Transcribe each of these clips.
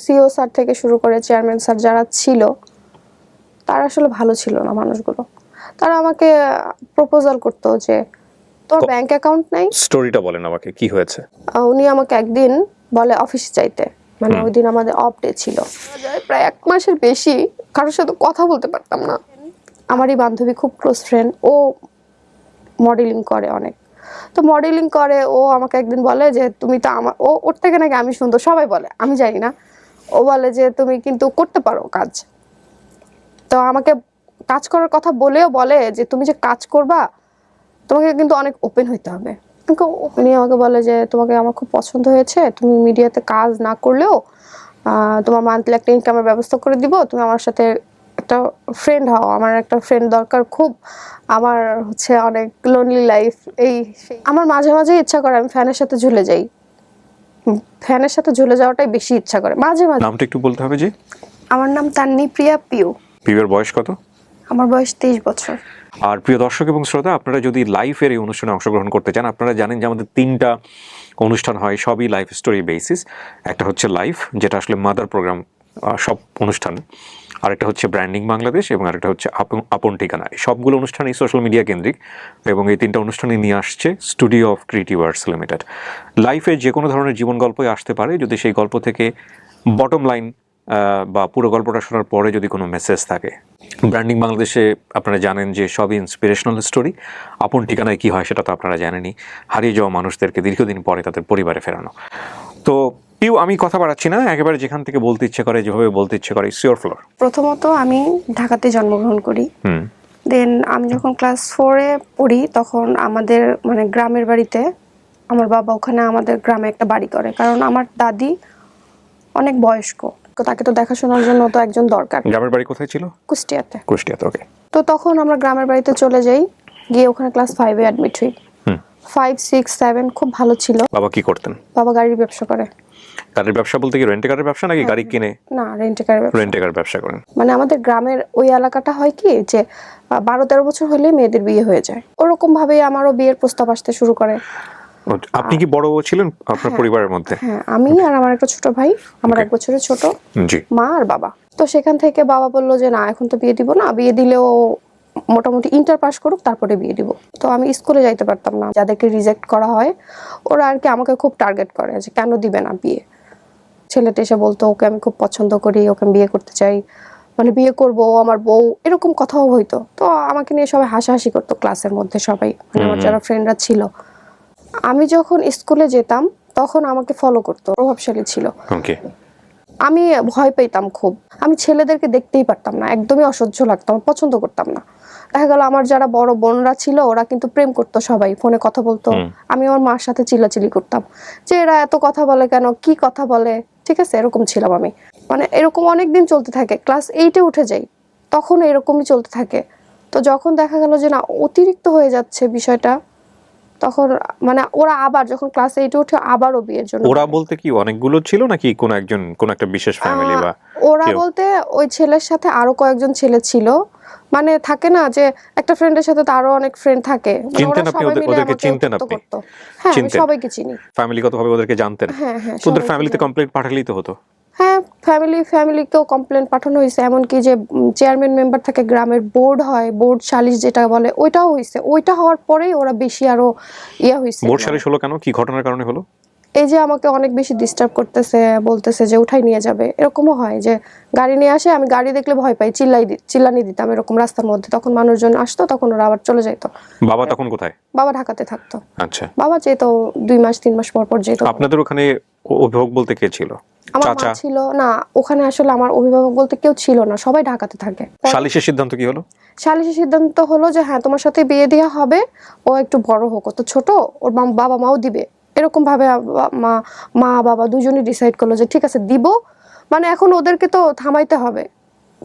CO sir থেকে শুরু করে চেয়ারম্যান স্যার যারা ছিল তারা আসলে ভালো ছিল না মানুষগুলো। তারা আমাকে প্রপোজাল করতো যে তোর ব্যাংক অ্যাকাউন্ট নাই। স্টোরিটা বলেন আমাকে, কি হয়েছে? উনি আমাকে একদিন বলে অফিসে যাইতে, মানে ওই দিন আমাদের অফ ডে ছিল। প্রায় 1 মাসের বেশি কারোর সাথে কথা বলতে পারতাম না। আমারই বান্ধবী খুব ক্লোজ ফ্রেন্ড, ও মডেলিং করে অনেক, তো মডেলিং করে। ও আমাকে একদিন বলে যে তুমি তো আমার, ওর থেকে নাকি আমি সুন্দর সবাই বলে, আমি জানি না। ও বলে যে তুমি কিন্তু করতে পারো কাজ। তো আমাকে কাজ করার কথা বলেও বলে যে তুমি যে কাজ করবা তোমাকে কিন্তু অনেক ওপেন হইতে হবে। উনি আমাকে বলে যে তোমাকে আমার খুব পছন্দ হয়েছে, তুমি মিডিয়াতে কাজ না করলেও তোমার মান্থলি একটা ইনকামের ব্যবস্থা করে দিব, তুমি আমার সাথে একটা ফ্রেন্ড হও, আমার একটা ফ্রেন্ড দরকার খুব, আমার হচ্ছে অনেক লোনলি লাইফ। আমার মাঝে মাঝে ইচ্ছা করে আমি ফ্যানের সাথে ঝুলে যাই, ফ্যানের সাথে ঝুলে যাওয়াটাই বেশি ইচ্ছা করে মাঝে মাঝে। নামটা একটু বলতে হবে জি। আমার নাম তান্নি প্রিয়া পিউ। পিউর বয়স কত? আমার বয়স 23 বছর। আর প্রিয় দর্শক এবং শ্রোতা, আপনারা যদি লাইফের এই অনুষ্ঠানে অংশগ্রহণ করতে চান, আপনারা জানেন যে আমাদের 3টা অনুষ্ঠান হয়, সবই লাইফ স্টোরি বেসিস। একটা হচ্ছে লাইফ, যেটা আসলে মাদার প্রোগ্রাম সব অনুষ্ঠান, আরেকটা হচ্ছে ব্র্যান্ডিং বাংলাদেশ, এবং আরেকটা হচ্ছে আপন ঠিকানা। সবগুলো অনুষ্ঠানই সোশ্যাল মিডিয়া কেন্দ্রিক, এবং এই 3টা অনুষ্ঠানে নিয়ে আসছে studio of creative arts limited. লাইফে যে কোনো ধরনের জীবন গল্পই আসতে পারে, যদি সেই গল্প থেকে বটম লাইন বা পুরো গল্পটা শোনার পরে যদি কোনো মেসেজ থাকে। ব্র্যান্ডিং বাংলাদেশে আপনারা জানেন যে সবই ইন্সপিরেশনাল স্টোরি। আপন ঠিকানায় কী হয় সেটা তো আপনারা জানেনই, হারিয়ে যাওয়া মানুষদেরকে দীর্ঘদিন পরে তাদের পরিবারে ফেরানো। তো পিউ, আমি কথা বাড়াচ্ছি না, একেবারে যেখান থেকে বলতে ইচ্ছে করে, যেভাবে বলতে ইচ্ছে করে, ইটস ইওর ফ্লোর। প্রথমত আমি ঢাকাতে জন্মগ্রহণ করি। দেন আমি যখন ক্লাস 4-এ পড়ি তখন আমাদের মানে গ্রামের বাড়িতে আমার বাবা ওখানে আমাদের গ্রামে একটা বাড়ি করে, কারণ আমার দাদি অনেক বয়স্ক, তাকে তো দেখাশোনার জন্য তো একজন দরকার। গ্রামের বাড়ি কোথায় ছিল? কুষ্টিয়াতে। কুষ্টিয়াতে, ওকে। তো তখন আমরা গ্রামের বাড়িতে চলে যাই, গিয়ে ওখানে ক্লাস 5-এ অ্যাডমিট হই। 5, 6, 7 খুব ভালো ছিল। বাবা কি করতেন? বাবা গাড়ির ব্যবসা করে। গাড়ির ব্যবসা বলতে কি রেন্টে কারের ব্যবসা নাকি গাড়ি কিনে? না, রেন্টে কারের ব্যবসা। রেন্টে কার ব্যবসা করেন। মানে আমাদের গ্রামের ওই এলাকাটা হয় কি যে 12-13 বছর হলে মেয়েদের বিয়ে হয়ে যায়, ওরকম ভাবেই আমারও বিয়ের প্রস্তাব আসতে শুরু করে। আপনি কি বড় ছিলেন আপনার পরিবারের মধ্যে? হ্যাঁ, আমি আর আমার একটা ছোট ভাই, আমার 1 বছরের ছোট, জি। মা আর বাবা। তো সেখান থেকে বাবা বললো যে না, এখন তো বিয়ে দিব না, বিয়ে দিলেও মোটামুটি ইন্টার পাস করুক তারপরে বিয়ে দিব। তো আমি স্কুলে যাইতে পারতাম না, যাদেরকে রিজেক্ট করা হয় ওরা আর কি আমাকে খুব টার্গেট করে যে কেন দিবে না বিয়ে। ছেলেটা এসে বলতো ওকে আমি খুব পছন্দ করি, ওকে আমি বিয়ে করতে চাই, মানে বিয়ে করবো, আমার বউ, এরকম কথাও হইতো। তো আমাকে নিয়ে সবাই হাসাহাসি করতো ক্লাসের মধ্যে সবাই, মানে আমার যারা ফ্রেন্ডরা ছিল। আমি যখন স্কুলে যেতাম তখন আমাকে ফলো করতো, প্রভাবশালী ছিল। ওকে। আমি ভয় পেতাম খুব, আমি ছেলেদেরকে দেখতেই পারতাম না, একদমই অসহ্য লাগতো, আমি পছন্দ করতাম না। দেখা গেল আমার যারা বড় বোনরা ছিল ওরা কিন্তু প্রেম করতো, সবাই ফোনে কথা বলতো, আমি আমার মার সাথে চিল্লাচিল্লি করতাম যে এরা এত কথা বলে কেন, কি কথা বলে, ঠিক আছে, এরকম ছিলাম আমি। মানে এরকম অনেকদিন চলতে থাকে, ক্লাস 8-এ উঠে যাই তখন এরকমই চলতে থাকে। তো যখন দেখা গেল যে না অতিরিক্ত হয়ে যাচ্ছে বিষয়টা, তখন মানে ওরা আবার যখন ক্লাস 8-এ উঠে আবারও বিয়ের জন্য। ওরা বলতে কি অনেকগুলো ছিল নাকি কোন একজন, কোন একটা বিশেষ ফ্যামিলি? বা ওরা বলতে ওই ছেলের সাথে আরো কয়েকজন ছেলে ছিল, মানে থাকে না যে একটা ফ্রেন্ডের সাথে তো আরো অনেক ফ্রেন্ড থাকে, চিনতেন আপনি ওদেরকে? চিনতেন আপনি? হ্যাঁ, আমি সবাইকে চিনি। ফ্যামিলিগতভাবে ওদেরকে জানতেন? হ্যাঁ হ্যাঁ, ওদের ফ্যামিলিতে কমপ্লেইন্ট পাঠালেই তো হতো। হ্যাঁ, ফ্যামিলিকেও কমপ্লেন পাঠানো হয়েছে, এমনকি যে চেয়ারম্যান মেম্বার থাকে গ্রামের, বোর্ড হয়, বোর্ড সালিশ যেটা বলে, ওইটাও হয়েছে। ওইটা হওয়ার পরেই ওরা বেশি আরো ইয়া হয়েছে। বোর্ড সালিশ হলো কেন? কি ঘটনার কারণে হলো? এই যে আমাকে অনেক বেশি ডিস্টার্ব করতেছে, বলতেছে যে উঠাই নিয়ে যাবে। এরকমও হয় যে গাড়ি নিয়ে আসে, আমি গাড়ি দেখলে ভয় পাই, চিল্লানি দিতাম এরকম রাস্তার মধ্যে, তখন মানুষজন আসতো, তখন ওরা আবার চলে যাইতো। বাবা তখন কোথায়? বাবা ঢাকাতে থাকতো। আচ্ছা। বাবা যেত 2 মাস 3 মাস পর পর যেত। আপনাদের ওখানে অভিভাবক বলতে কে ছিল? আমার মা ছিল না ওখানে, আসলে আমার অভিভাবক বলতে কেউ ছিল না, সবাই ঢাকাতে থাকে। সালিশের সিদ্ধান্ত কি হলো? সালিশের সিদ্ধান্ত হলো যে হ্যাঁ তোমার সাথে বিয়ে দেওয়া হবে, ও একটু বড় হোক, ও তো ছোট, ওর বাবা মাও দিবে, এরকম ভাবে মা বাবা দুজনই ডিসাইড করলো যে ঠিক আছে দিব। মানে এখন ওদেরকে তো থামাইতে হবে,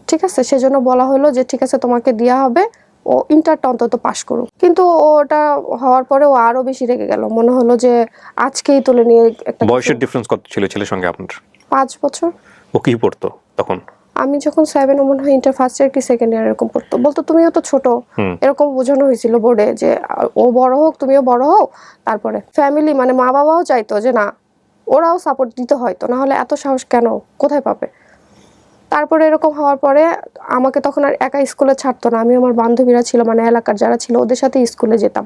ঠিক আছে, সেজন্য বলা হলো যে ঠিক আছে তোমাকে দেওয়া হবে, ও ইন্টারটা অন্তত পাস করুক। কিন্তু ওটা হওয়ার পরে ও আরো বেশি রেগে গেল, মনে হলো যে আজকেই তুলে নিয়ে একটা। বয়সের ডিফারেন্স কত ছিল ছেলের সঙ্গে আপনার? 5 বছর। ও কি পড়তো তখন? আমি যখন 7 মনে হয় ইন্টার ফার্স্ট ইয়ার কি সেকেন্ড ইয়ার এরকম পড়তো, বলতো তুমিও তো ছোট, এরকম বোঝানো হয়েছিল বোর্ডে যে ও বড় হোক তুমিও বড় হও। তারপরে ফ্যামিলি মানে মা বাবাও চাইতো যে না, ওরাও সাপোর্ট দিতে হয়তো, না হলে এত সাহস কেন, কোথায় পাবে। তারপরে এরকম হওয়ার পরে আমাকে তখন আর একা স্কুলে ছাড়তো না, আমি আমার বান্ধবীরা ছিল মানে এলাকার যারা ছিল ওদের সাথে স্কুলে যেতাম।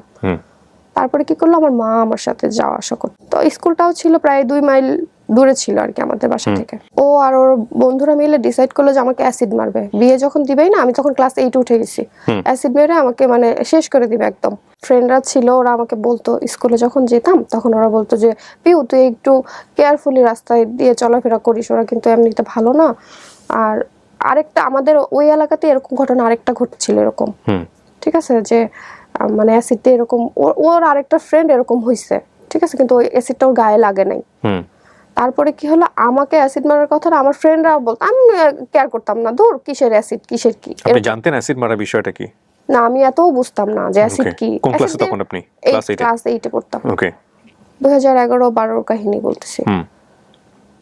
তারপরে কি করলো, আমার মা আমার সাথে যাওয়া আসা করতো। তো স্কুলটাও ছিল প্রায় 2 মাইল দূরে ছিল আর কি আমাদের বাসা থেকে। ও আর ওর বন্ধুরা মিলে ডিসাইড করলো যে আমাকে অ্যাসিড মারবে, বিয়ে যখন দিবেই না, আমি তখন ক্লাস 8 উঠে গেছি, অ্যাসিড মেরে আমাকে মানে শেষ করে দিবে একদম। ফ্রেন্ডরা ছিল, ওরা আমাকে বলতো স্কুলে যখন যেতাম তখন ওরা বলতো যে পিউ তুই একটু কেয়ারফুলি রাস্তায় দিয়ে চলাফেরা করিস, ওরা কিন্তু এমনিতে ভালো না। আর আরেকটা আমাদের ওই এলাকাতে এরকম ঘটনা আরেকটা ঘটছিল এরকম, ঠিক আছে, যে মানে অ্যাসিড দিয়ে এরকম ওর আরেকটা ফ্রেন্ড এরকম হয়েছে, ঠিক আছে, কিন্তু ওই অ্যাসিডটা ওর গায়ে লাগে নাই। তারপরে কি হলো, আমাকে অ্যাসিড মারার কথা আমার ফ্রেন্ডরা বলতো, আমি কেয়ার করতাম না, দূর কিসের অ্যাসিড কিসের কি। আপনি জানতেন অ্যাসিড মারার বিষয়টা কি? না, আমি এতও বুঝতাম না যে অ্যাসিড কি। কোন ক্লাসে তখন আপনি? ক্লাস 8 এ পড়তাম। ওকে, 2011-12 কাহিনী বলতেছি।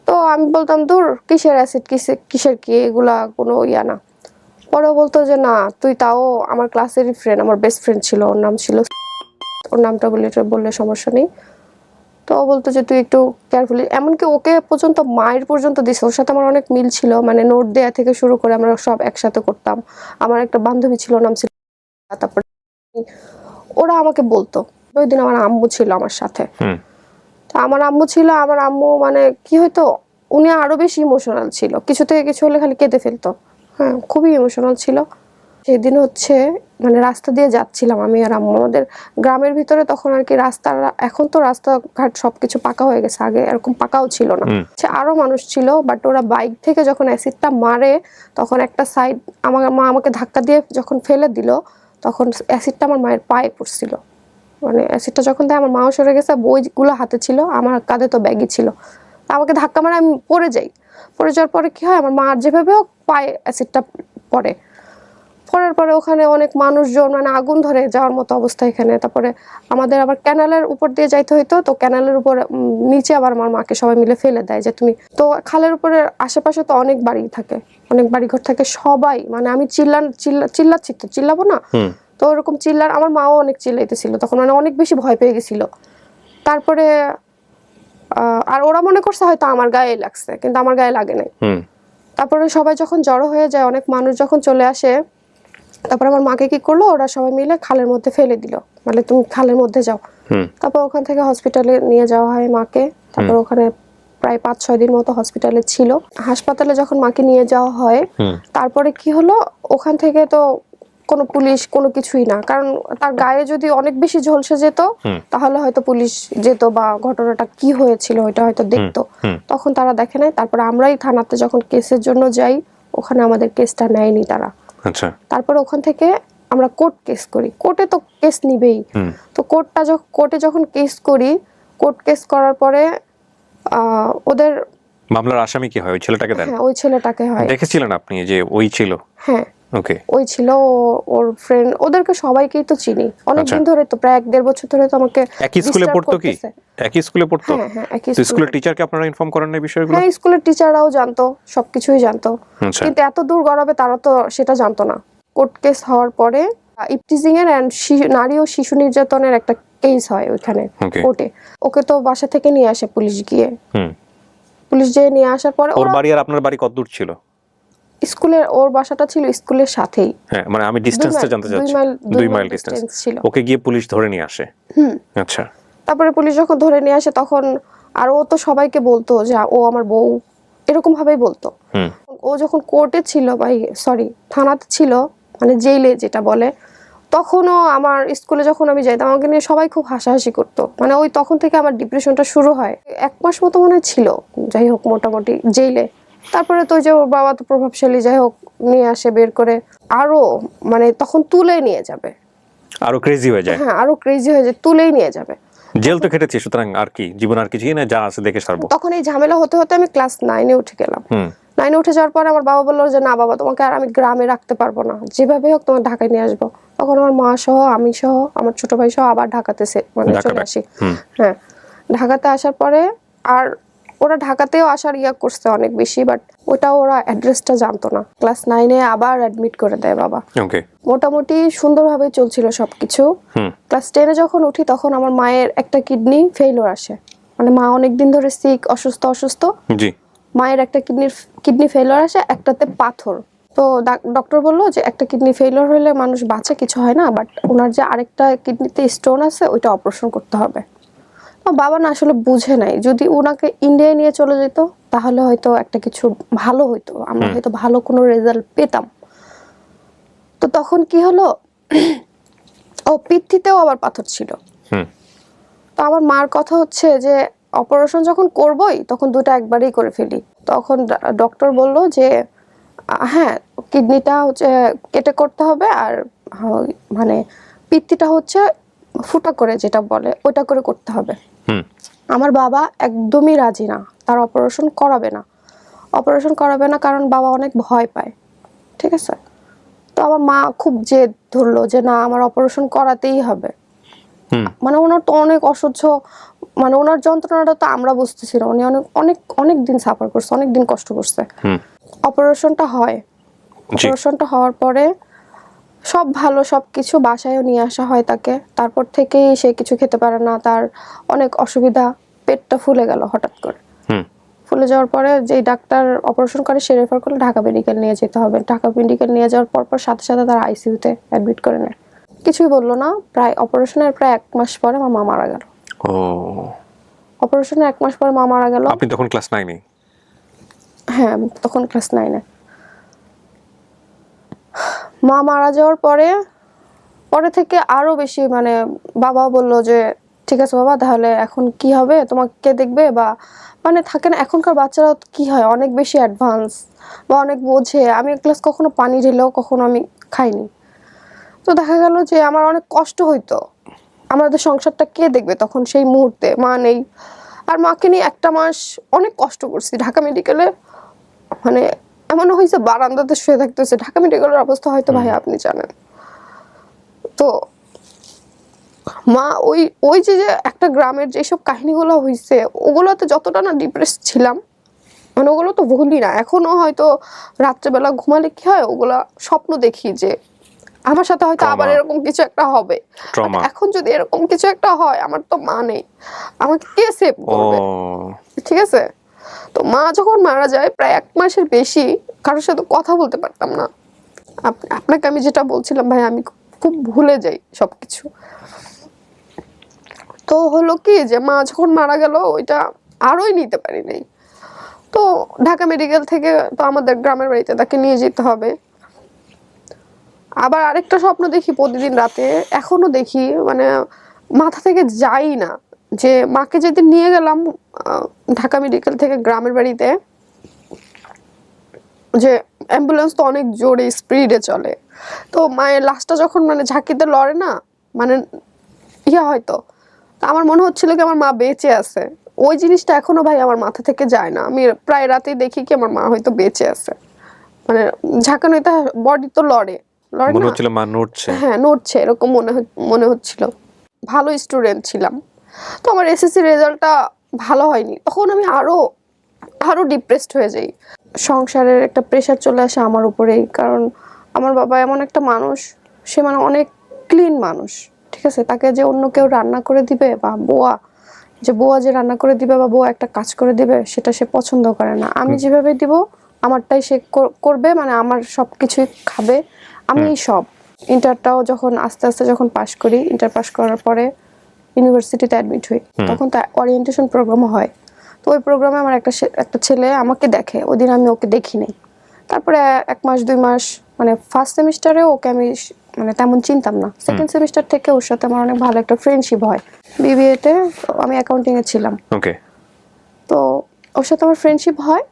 তো আমি বলতাম দূর কিসের অ্যাসিড কিসের কি, এগুলা কোনো ইয়া না। পরেও বলতো যে না তুই, তাও আমার ক্লাসেরই ফ্রেন্ড, আমার বেস্ট ফ্রেন্ড ছিল, ওর নাম ছিল, ওর নামটা বললে সমস্যা নেই। তো ও বলতো যে তুই একটু কেয়ারফুলি, এমনকি ওকে পর্যন্ত মায়ের পর্যন্ত দিছে, ওর সাথে আমার অনেক মিল ছিল, মানে নোট দেয়া থেকে শুরু করে আমরা সব একসাথে করতাম। আমার একটা বান্ধবী ছিল, নাম ছিল, তারপর ওরা আমাকে বলতো। ওই দিন আমার আম্মু ছিল আমার সাথে, তো আমার আম্মু ছিল, আমার আম্মু মানে কি হয়তো উনি আরো বেশি ইমোশনাল ছিল, কিছু থেকে কিছু হলে খালি কেঁদে ফেলতো, হ্যাঁ খুবই ইমোশনাল ছিল। সেদিন হচ্ছে মানে রাস্তা দিয়ে যাচ্ছিলাম আমি আর আম্মু, আমাদের গ্রামের ভিতরে তখন আর কি রাস্তা, এখন তো রাস্তাঘাট সবকিছু পাকা হয়ে গেছে, আগে এরকম পাকাও ছিল না। আরো মানুষ ছিল, বাট ওরা বাইক থেকে যখন অ্যাসিডটা মারে তখন একটা সাইড আমার মা আমাকে ধাক্কা দিয়ে যখন ফেলে দিল, তখন অ্যাসিডটা আমার মায়ের পায়ে পড়ছিল। মানে অ্যাসিডটা যখন দেয় আমার মাও সরে গেছে, বইগুলো হাতে ছিল, আমার কাঁধে তো ব্যাগই ছিল, আমাকে ধাক্কা মারে আমি পড়ে যাই। পড়ে যাওয়ার পরে কি হয়, আমার মার যেভাবে হোক পায়ে অ্যাসিডটা পড়ে, পড়ার পরে ওখানে অনেক মানুষজন মানে আগুন ধরে যাওয়ার মতো অবস্থা এখানে। তারপরে আমাদের আবার ক্যানালের উপর দিয়ে যাইতে হইতো, তো ক্যানালের উপর নিচে আবার আমার মাকে সবাই মিলে ফেলে দেয় যে তুমি, তো খালের উপরে আশেপাশে তো অনেক বাড়ি থাকে, অনেক বাড়িঘর থাকে, সবাই মানে আমি চিল্লাচ্ছি তো চিল্লাবো না, তো ওরকম চিল্লার, আমার মাও অনেক চিল্লাইতেছিল তখন, মানে অনেক বেশি ভয় পেয়ে গেছিল। তারপরে আর ওরা মনে করছে হয়তো আমার গায়ে লাগছে, কিন্তু আমার গায়ে লাগে নাই। তারপরে সবাই যখন জড়ো হয়ে যায়, অনেক মানুষ যখন চলে আসে, তারপর আমার মাকে কি করলো, ওরা সবাই মিলে খালের মধ্যে ফেলে দিল, মানে তুমি খালের মধ্যে যাও। তারপর ওখান থেকে হসপিটালে নিয়ে যাওয়া হয় মাকে। তারপর ওখানে প্রায় 5-6 দিন মতো হসপিটালে ছিল। হাসপাতালে যখন মাকে নিয়ে যাওয়া হয়, তারপরে কি হলো, ওখান থেকে তো কোনো পুলিশ কোনো কিছুই না, কারণ তার গায়ে যদি অনেক বেশি ঝলসে যেত তাহলে হয়তো পুলিশ যেত বা ঘটনাটা কি হয়েছিল ওইটা হয়তো দেখতো, তখন তারা দেখে নাই। তারপরে আমরাই থানাতে যখন কেসের জন্য যাই, ওখানে আমাদের কেসটা নেয়নি তারা। আচ্ছা, তারপরে ওখান থেকে আমরা কোর্ট কেস করি, কোর্টে তো কেস নিবেই, তো কোর্টে যখন কেস করি, কোর্ট কেস করার পরে ওদের মামলার আসামি কি হয়, ওই ছেলেটাকে দেন? হ্যাঁ, ওই ছেলেটাকে হয়। দেখেছিলেন আপনি যে ওই ছিল? হ্যাঁ, ওকে, ওই ছিল, ওর ফ্রেন্ড, ওদেরকে সবাইকেই তো চিনি অনেকদিন ধরে, তো প্রায় 1-1.5 বছর ধরে তো আমাকে। একই স্কুলে পড়তো কি? একই স্কুলে পড়তো? হ্যাঁ হ্যাঁ, একই স্কুলে। স্কুলের টিচারকে আপনারা ইনফর্ম করেন না এই বিষয়গুলো? হ্যাঁ, স্কুলের টিচাররাও জানতো, সবকিছুই জানতো, কিন্তু এত দূর গড়াবে তারা তো সেটা জানতো না। কোর্ট কেস হওয়ার পরে ইপটিজিং এর এন্ড নারী ও শিশু নির্যাতনের একটা কেস হয় ওইখানে কোর্টে। ওকে তো বাসা থেকে নিয়ে আসে পুলিশ গিয়ে, পুলিশ যেয়ে নিয়ে আসার পরে, ওর বাড়ি আর আপনার বাড়ি কত দূর ছিল? স্কুলের, ওর বাসাটা ছিল স্কুলের সাথেই। হ্যাঁ, মানে আমি ডিসটেন্সটা জানতে চাচ্ছি। 2 মাইল ডিসটেন্স ছিল। ওকে গিয়ে পুলিশ ধরে নিয়ে আসে। আচ্ছা, তারপরে পুলিশ যখন ধরে নিয়ে আসে তখন, আর ও তো সবাইকে বলতো যে ও আমার বউ, এরকম ভাবেই বলতো। ও যখন কোর্টে ছিল, থানাতে ছিল, মানে জেলে যেটা বলে, তখনও আমার স্কুলে যখন আমি যাইতাম আমাকে নিয়ে সবাই খুব হাসাহাসি করতো, মানে ওই তখন থেকে আমার ডিপ্রেশনটা শুরু হয়। 1 মাস মতো মনে ছিল, যাই হোক মোটামুটি জেলে। তারপরে তো যে ওর বাবা তো প্রভাবশালী, যাই হোক নিয়ে আসে বের করে, আরো মানে তখন তুলে নিয়ে যাবে, আরো ক্রেজি হয়ে যায়। হ্যাঁ, আরো ক্রেজি হয়ে যায়, তুলেই নিয়ে যাবে। জেল তো খেটেছি, সুতরাং আর কি জীবন আর কিছুই না, যা আছে দেখে ছাড়বো। তখন এই ঝামেলা হতে হতে আমি ক্লাস 9-এ উঠে গেলাম। 9-এ উঠে যাওয়ার পরে আমার বাবা বললো যে না বাবা, তোমাকে আর আমি গ্রামে রাখতে পারবো না, যেভাবে হোক তোমার ঢাকায় নিয়ে আসবো। তখন আমার মা সহ, আমি সহ, আমার ছোট ভাই সহ আবার ঢাকাতে মানে চলে আসি। হ্যাঁ, ঢাকাতে আসার পরে আর ওরা ঢাকাতেও আসার করছে অনেক বেশি, বাট ওটা ওরা অ্যাড্রেসটা জানতো না। ক্লাস 9-এ আবার অ্যাডমিট করে দেয় বাবা। ওকে। মোটামুটি সুন্দরভাবে চলছিল সবকিছু। ক্লাস 10-এ যখন উঠি তখন আমার মায়ের একটা কিডনি ফেইলিওর আসে, মানে মা অনেকদিন ধরে সিক, অসুস্থ। জি। মায়ের একটা কিডনি ফেইলিওর আসে, একটাতে পাথর। তো ডক্টর বললো যে একটা কিডনি ফেইলিওর হলে মানুষ বাঁচে, কিছু হয় না, বাট ওনার যে আরেকটা কিডনিতে স্টোন আছে ওইটা অপারেশন করতে হবে। বাবা না আসলে বুঝে নাই, যদি ওনাকে ইন্ডিয়ায় নিয়ে চলে যেত তাহলে হয়তো একটা কিছু ভালো হইতো, আমরা হয়তো ভালো কোনো রেজাল্ট পেতাম। তো তখন কি হলো, ও পিত্তিতেও আবার পাথর ছিল। তো আমার মার কথা হচ্ছে যে অপারেশন যখন করবই তখন দুটো একবারেই করে ফেলি। তখন ডক্টর বলল যে হ্যাঁ, কিডনিটা হচ্ছে কেটে করতে হবে, আর মানে পিত্তিটা হচ্ছে ফুটা করে যেটা বলে ওইটা করে করতে হবে। আমার বাবা একদমই রাজি না, তার অপারেশন করাবে না, কারণ বাবা অনেক ভয় পায়। ঠিক আছে, তো আমার মা খুব জেদ ধরলো যে না, আমার অপারেশন করাতেই হবে। মানে ওনার তো অনেক অসহ্য, মানে ওনার যন্ত্রণাটা তো আমরা বুঝতেছি না, উনি অনেক অনেক অনেক দিন সাফার করছে, অনেক দিন কষ্ট করছে। অপারেশনটা হওয়ার পরে সব ভালো, সবকিছু বাসায়ও নিয়ে আসা হয় তাকে। তারপর থেকেই সে কিছু খেতে পারে না, তার অনেক অসুবিধা, পেটটা ফুলে গেল হঠাৎ করে। ফুলে যাওয়ার পরে যেই ডাক্তার অপারেশন করে সে রেফার করলে ঢাকা মেডিকেল নিয়ে যেতে হবে। ঢাকা মেডিকেল নিয়ে যাওয়ার পর সাথে সাথে তার আইসিইউতে অ্যাডমিট করে নেয়। কিছুই বললো না। অপারেশনের প্রায় 1 মাস পরে আমার মা মারা গেল। অপারেশনের 1 মাস পরে মা মারা গেল। আপনি তখন ক্লাস 9-এ? হ্যাঁ, তখন ক্লাস 9-এ। মা মারা যাওয়ার পরে থেকে আরো বেশি, মানে বাবা বলল যে ঠিক আছে বাবা, তাহলে এখন কি হবে, তোমাকে কে দেখবে, বা মানে থাকে না এখনকার বাচ্চারা কি হয়, অনেক বেশি অ্যাডভান্স বা অনেক বোঝে। আমি এক গ্লাস কখনো পানি ঢেলেও কখনো আমি খাইনি। তো দেখা গেল যে আমার অনেক কষ্ট হইতো, আমাদের সংসারটা কে দেখবে তখন সেই মুহূর্তে, মা নেই। আর মাকে নিয়ে 1টা মাস অনেক কষ্ট করছি ঢাকা মেডিকেলে। মানে এমনও হয়েছে বারান্দাতে শুয়ে থাকতে হয়েছে। ঢাকা মেডিকেলের অবস্থা হয়তো ভাই আপনি জানেন। তো মা ওই যে একটা গ্রামের যেসব কাহিনীগুলো হয়েছে ওগুলোতে যতটা না ডিপ্রেস ছিলাম, মানে ওগুলো তো ভুলি না এখনো। হয়তো রাত্রেবেলা ঘুমালে কি হয়, ওগুলা স্বপ্ন দেখি যে আমার সাথে হয়তো আবার এরকম কিছু একটা হবে। এখন যদি এরকম কিছু একটা হয়, আমার তো মা নেই, আমাকে কে সেভ করবে? ঠিক আছে, তো মা যখন মারা যায় প্রায় 1 মাসের বেশি কারোর সাথে কথা বলতে পারতাম না। আপনাকে আমি যেটা বলছিলাম ভাই, আমি খুব ভুলে যাই সবকিছু। তো হলো কি যে মা যখন মারা গেল ওইটা আরোই নিতে পারি নাই। তো ঢাকা মেডিকেল থেকে তো আমাদের গ্রামের বাড়িতে তাকে নিয়ে যেতে হবে। আবার আরেকটা স্বপ্ন দেখি প্রতিদিন রাতে, এখনো দেখি, মানে মাথা থেকে যাই না, যে মাকে যেদিন নিয়ে গেলাম ঢাকা মেডিকেল থেকে গ্রামের বাড়িতে, যে অ্যাম্বুলেন্স তো অনেক জোরে স্পিডে চলে, তো মায়ের লাশটা যখন মানে ঝাঁকিতে লড়ে না, মানে হয়তো আমার মনে হচ্ছিল কি আমার মা বেঁচে আছে। ওই জিনিসটা এখনো ভাই আমার মাথা থেকে যায় না। আমি প্রায় রাতেই দেখি কি আমার মা হয়তো বেঁচে আছে, মানে ঝাঁকানোতে বডি তো লড়ে মনে হচ্ছিল মা নড়ছে। হ্যাঁ, নড়ছে এরকম মনে হচ্ছিল। ভালো স্টুডেন্ট ছিলাম, তো আমার এসএসসি রেজাল্টটা ভালো হয়নি, তখন আমি আরো ডিপ্রেসড হয়ে যাই। সংসারের একটা প্রেশার চলে আসে আমার উপরেই, কারণ আমার বাবা এমন একটা মানুষ, সে মানে অনেক ক্লিন মানুষ। ঠিক আছে, তাকে যে অন্য কেউ রান্না করে দিবে বা বোয়া যে রান্না করে দিবে বা বোয়া একটা কাজ করে দিবে, সেটা সে পছন্দ করে না। আমি যেভাবে দিব আমারটাই সে করবে, মানে আমার সবকিছুই খাবে, আমি সব। ইন্টারটাও যখন আস্তে আস্তে যখন পাশ করি, ইন্টার পাশ করার পরে ইউনিভার্সিটিতে অ্যাডমিট হই, তখন তো ওরিয়েন্টেশন প্রোগ্রামও হয়। তো ওই প্রোগ্রামে আমার একটা ছেলে আমাকে দেখে, ওই দিন আমি ওকে দেখিনি। তারপরে 1 মাস 2 মাস, মানে ফার্স্ট সেমিস্টারে ওকে আমি মানে তেমন চিনতাম না। সেকেন্ড সেমিস্টার থেকে ওর সাথে আমার অনেক ভালো একটা ফ্রেন্ডশিপ হয়। বিবিএতে আমি অ্যাকাউন্টিং এ ছিলাম। ওকে, তো ওর সাথে আমার ফ্রেন্ডশিপ হয়,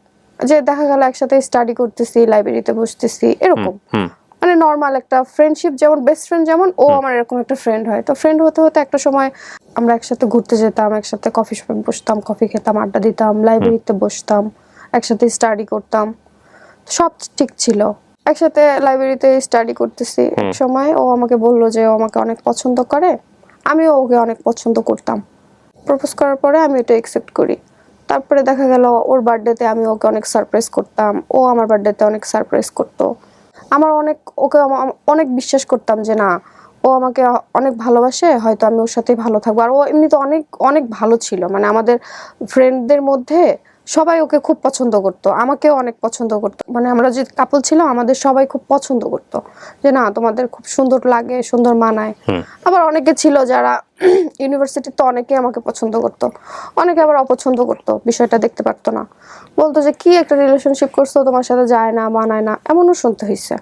যে দেখা গেল একসাথে স্টাডি করতেছি, লাইব্রেরিতে বসতেছি, এরকম মানে নর্মাল একটা ফ্রেন্ডশিপ, যেমন বেস্ট ফ্রেন্ড যেমন, ও আমার এরকম একটা ফ্রেন্ড হয়। তো ফ্রেন্ড হতে হতে একটা সময় আমরা একসাথে ঘুরতে যেতাম, একসাথে কফি শপে বসতাম, কফি খেতাম, আড্ডা দিতাম, লাইব্রেরিতে বসতাম, একসাথে স্টাডি করতাম, সব ঠিক ছিল। একসাথে লাইব্রেরিতে স্টাডি করতেছি, এক সময় ও আমাকে বলল যে ও আমাকে অনেক পছন্দ করে, আমিও ওকে অনেক পছন্দ করতাম। প্রপোজ করার পরে আমি এটা অ্যাকসেপ্ট করি। তারপরে দেখা গেল ওর বার্থডেতে আমি ওকে অনেক সারপ্রাইজ করতাম, ও আমার বার্থডেতে অনেক সারপ্রাইজ করতো। আমার ওকে অনেক বিশ্বাস করতাম যে না, ও আমাকে অনেক ভালোবাসে, হয়তো আমি ওর সাথেই ভালো থাকবো। আর ও এমনিতে অনেক অনেক ভালো ছিল, মানে আমাদের ফ্রেন্ডদের মধ্যে সবাই ওকে খুব পছন্দ করতো, আমাকেও অনেক পছন্দ করতো। মানে আমরা যে কাপল ছিলাম আমাদের সবাই খুব পছন্দ করতো যে না তোমাদের খুব সুন্দর লাগে, সুন্দর মানায়। আবার অনেকে ছিল যারা ইউনিভার্সিটিতে অনেকে আমাকে পছন্দ করতো, অনেকে আবার অপছন্দ করতো, বিষয়টা দেখতে পারতো না, বলতো যে কি একটা রিলেশনশিপ করছো, তোমার সাথে যায় না, মানায় না, এমনও শুনতে হয়েছে।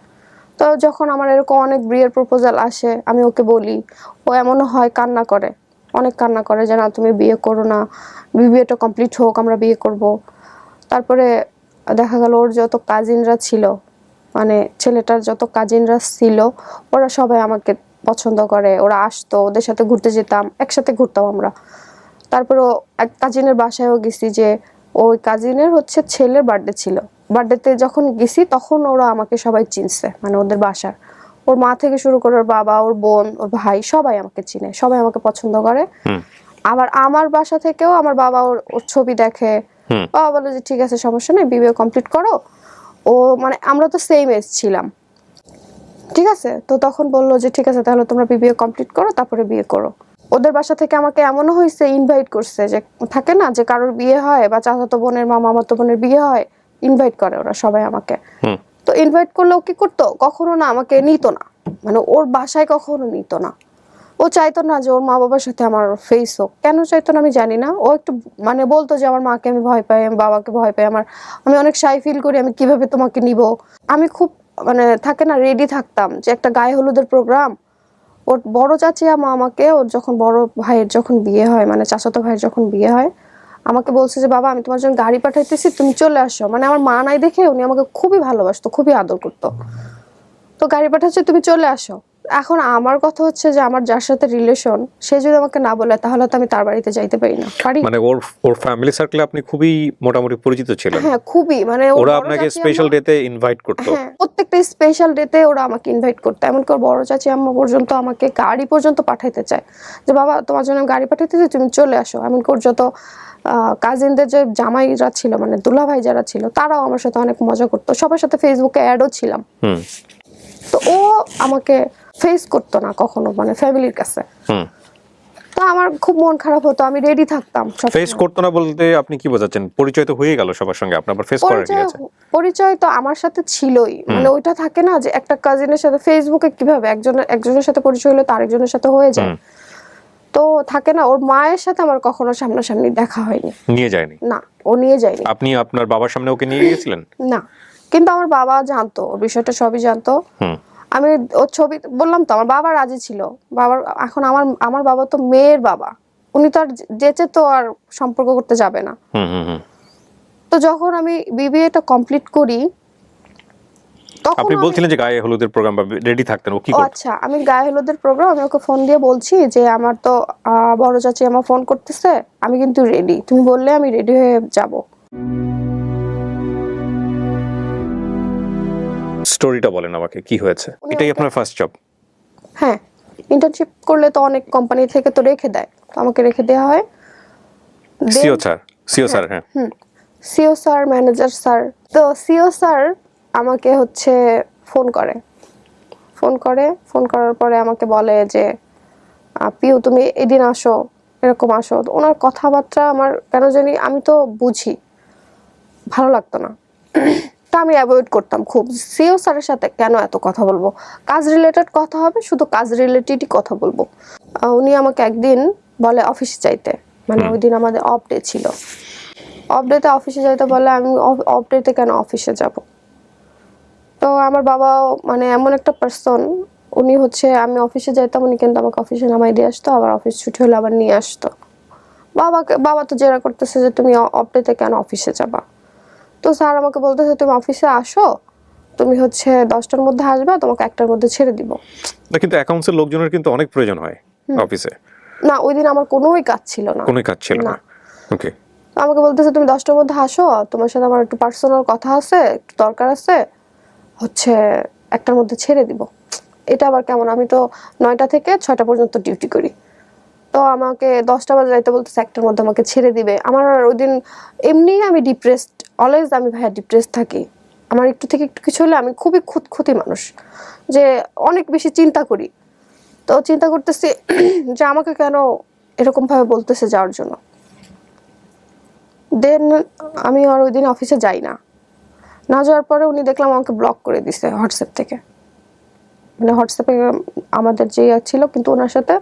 তো যখন আমার এরকম অনেক বিয়ের প্রপোজাল আসে, আমি ওকে বলি, ও এমনও হয় কান্না করে, অনেক কান্না করে যে না তুমি বিয়ে করো না, বিয়েটা কমপ্লিট হোক, আমরা বিয়ে করব। তারপরে দেখা গেল ওর যত কাজিনরা ছিল, মানে ছেলেটার যত কাজিনরা ছিল, ওরা সবাই আমাকে পছন্দ করে, ওরা আসতো, ওদের সাথে ঘুরতে যেতাম, একসাথে ঘুরতাম আমরা। তারপরে এক কাজিনের বাসায়ও গেছি, যে ওই কাজিনের হচ্ছে ছেলের বার্থডে ছিল, বার্থডেতে যখন গেছি তখন ওরা আমাকে সবাই চিনছে, মানে ওদের বাসার ওর মা থেকে শুরু করে ওর বাবা, ওর বোন, ওর ভাই, সবাই আমাকে চিনে, সবাই আমাকে পছন্দ করে। আবার আমার বাসা থেকেও আমার বাবা ওর ছবি দেখে, বাবা বলে যে ঠিক আছে সমস্যা নেই, বিয়ে কমপ্লিট করো। ও মানে আমরা তো সেম এজ ছিলাম, ঠিক আছে, তো তখন বললো যে ঠিক আছে তাহলে তোমরা বিয়ে কমপ্লিট করো, তারপরে বিয়ে করো। ওদের বাসা থেকে আমাকে এমনও হয়েছে, ইনভাইট করছে, যে থাকে না যে কারোর বিয়ে হয় বা চাচাতো বোনের মা মামাতো বোনের বিয়ে হয়, ইনভাইট করে ওরা সবাই আমাকে। তো ইনভাইট করলেও কি করতো, কখনো না আমাকে নিত না, মানে ওর বাসায় কখনো নিত না। ও চাইতো না যে ওর মা বাবার সাথে আমার ফেস হোক, কেন চাইতো না আমি জানি না। ও একটু মানে বলতো যে আমার মাকে আমি ভয় পাই, আমি বাবাকে ভয় পাই, আমি অনেক শাই ফিল করি, আমি কিভাবে তোমাকে নিব। আমি খুব মানে থাকে না রেডি থাকতাম যে একটা গায়ে হলুদের প্রোগ্রাম, ওর বড় চাচি আমাকে, ওর যখন বড় ভাইয়ের যখন বিয়ে হয়, মানে চাচাতো ভাইয়ের যখন বিয়ে হয়, আমাকে বলছে যে বাবা আমি তোমার জন্য গাড়ি পাঠাইতেছি, তুমি চলে আসো। মানে আমার মা নাই দেখে উনি আমাকে খুবই ভালোবাসতো, খুবই আদর করতো, তো গাড়ি পাঠাচ্ছে তুমি চলে আসো। এখন আমার কথা হচ্ছে যে আমার যার সাথে রিলেশন, সে যদি আমাকে না বলে তাহলে তো আমি তার বাড়িতে যাইতে পারি না, পারি। মানে ওর ওর ফ্যামিলি সার্কেলে আপনি খুবই মোটামুটি পরিচিত ছিলেন। হ্যাঁ খুবই, মানে ওরা আপনাকে স্পেশাল ডেতে ইনভাইট করতো। হ্যাঁ প্রত্যেকটা স্পেশাল ডেতে ওরা আমাকে ইনভাইট করতো, এমনকি ওর বড় চাচি আম্মা পর্যন্ত আমাকে গাড়ি পর্যন্ত পাঠাইতে চায়, যে বাবা তোমার জন্য আমি গাড়ি পাঠাইতেছি তুমি চলে আসো। এমনকি ওর যত কাজিনদের যে জামাইরা ছিল, মানে দুলাভাই যারা ছিল, তারাও আমার সাথে অনেক মজা করতো, সবার সাথে ফেসবুকে অ্যাডও ছিলাম। তো ও আমাকে ফেস করতো না কখনো, মানে ফ্যামিলির কাছে। তো আমার খুব মন খারাপ হতো, আমি রেডি থাকতাম। ফেস করতো না বলতে আপনি কি বোঝাচ্ছেন? পরিচয় তো হয়ে গেল সবার সঙ্গে, আপনার আবার ফেস করার কি আছে? পরিচয় তো আমার সাথে ছিলই, মানে ওইটা থাকে না যে একটা কাজিনের সাথে ফেসবুকে কিভাবে একজনের সাথে পরিচয় হলে তো আরেকজনের সাথে হয়ে যায়, তো থাকে না। ওর মায়ের সাথে আমার কখনো সামনাসামনি দেখা হয়নি, নিয়ে যায়নি? না, ও নিয়ে যায়নি। আপনি আপনার বাবার সামনে ওকে নিয়ে গিয়েছিলেন? না, কিন্তু আমার বাবা জানতো, ওর বিষয়টা সবই জানতো। আমি ওর ছবি বললাম তো, আমার বাবা রাজি ছিল। বাবার এখন আমার বাবা তো মেয়ের বাবা, উনি তো আর যেচে তো আর সম্পর্ক করতে যাবে না। তো যখন আমি বিবিএটা কমপ্লিট করি, তখন আপনি বলছিলেন যে গায়ে হলুদের প্রোগ্রাম বা রেডি থাকতেন, ও কি করতো? আচ্ছা, আমি গায়ে হলুদের প্রোগ্রাম, আমি ওকে ফোন দিয়ে বলছি যে আমার তো বড় চাচি আমার ফোন করতেছে, আমি কিন্তু রেডি, তুমি বললে আমি রেডি হয়ে যাব। স্টোরিটা বলেন আমাকে, কি হয়েছে? এটাই আপনার ফার্স্ট জব? হ্যাঁ, ইন্টার্নশিপ করলে তো অনেক কোম্পানি থেকে তো রেখে দেয়, তো আমাকে রেখে দেওয়া হয়। সিও স্যার, হ্যাঁ। CEO sir, manager sir. তো সিও স্যার আমাকে হচ্ছে ফোন করার পরে আমাকে বলে যে পিউ তুমি এদিন আসো, এরকম আসো। তো ওনার কথাবার্তা আমার কেন জানি, আমি তো বুঝি, ভালো লাগতো না, তা আমি অ্যাভয়েড করতাম খুব। সিও স্যারের সাথে কেন এত কথা বলবো, কাজ রিলেটেড কথা হবে, শুধু কাজ রিলেটেডই কথা বলবো। উনি আমাকে একদিন বলে অফিসে যাইতে, মানে ওই দিন আমাদের অফ ডে ছিল, অফ ডেতে অফিসে যাইতে বলে। আমি অফ ডেতে কেন অফিসে যাব? তো আমার বাবা মানে এমন একটা পার্সন, উনি হচ্ছে আমি অফিসে যাইতাম, উনি কিন্তু আমাকে অফিসে নামাই দিয়ে আসতো, আবার অফিস ছুটি হলে আবার নিয়ে আসতো। বাবা তো জেরা করতেছে যে তুমি অফ ডেতে কেন অফিসে যাবা। তো স্যার আমাকে বলতেছে তুমি অফিসে আসো, তুমি হচ্ছে 10টার মধ্যে আসবে, তোমাকে 1টার মধ্যে ছেড়ে দিব। না, কিন্তু অ্যাকাউন্টসের লোকজনের কিন্তু অনেক প্রয়োজন হয় অফিসে। না, ওই দিন আমার কোনোই কাজ ছিল না, কোনো কাজ ছিল না। ওকে, আমাকে বলতেছে তুমি 10টার মধ্যে আসো, তোমার সাথে আমার একটু পার্সোনাল কথা আছে, একটু দরকার আছে, হচ্ছে 1টার মধ্যে ছেড়ে দিব। এটা আবার কেমন? আমি তো 9টা থেকে 6টা পর্যন্ত ডিউটি করি। তো তো আমাকে 10টা বাজে যাইতে বলতেছে, 1টার মধ্যে আমাকে ছেড়ে দিবে। আমার ওই দিন এমনি আমি ডিপ্রেসড, অলওয়েজ আমি ভাইয়া ডিপ্রেসড থাকি। আমার একটু থেকে একটু কিছু হলে আমি খুবই খুঁতখুঁতি মানুষ, যে অনেক বেশি চিন্তা করি। তো চিন্তা করতেছি যে আমাকে কেন এরকম ভাবে বলতেছে যাওয়ার জন্য। দেন আমি আর ওই দিন অফিসে যাই না। না যাওয়ার পরে উনি দেখলাম আমাকে ব্লক করে দিছে হোয়াটসঅ্যাপ থেকে। মানে হোয়াটসঅ্যাপে আমাদের যে ছিল, কিন্তু ওনার সাথে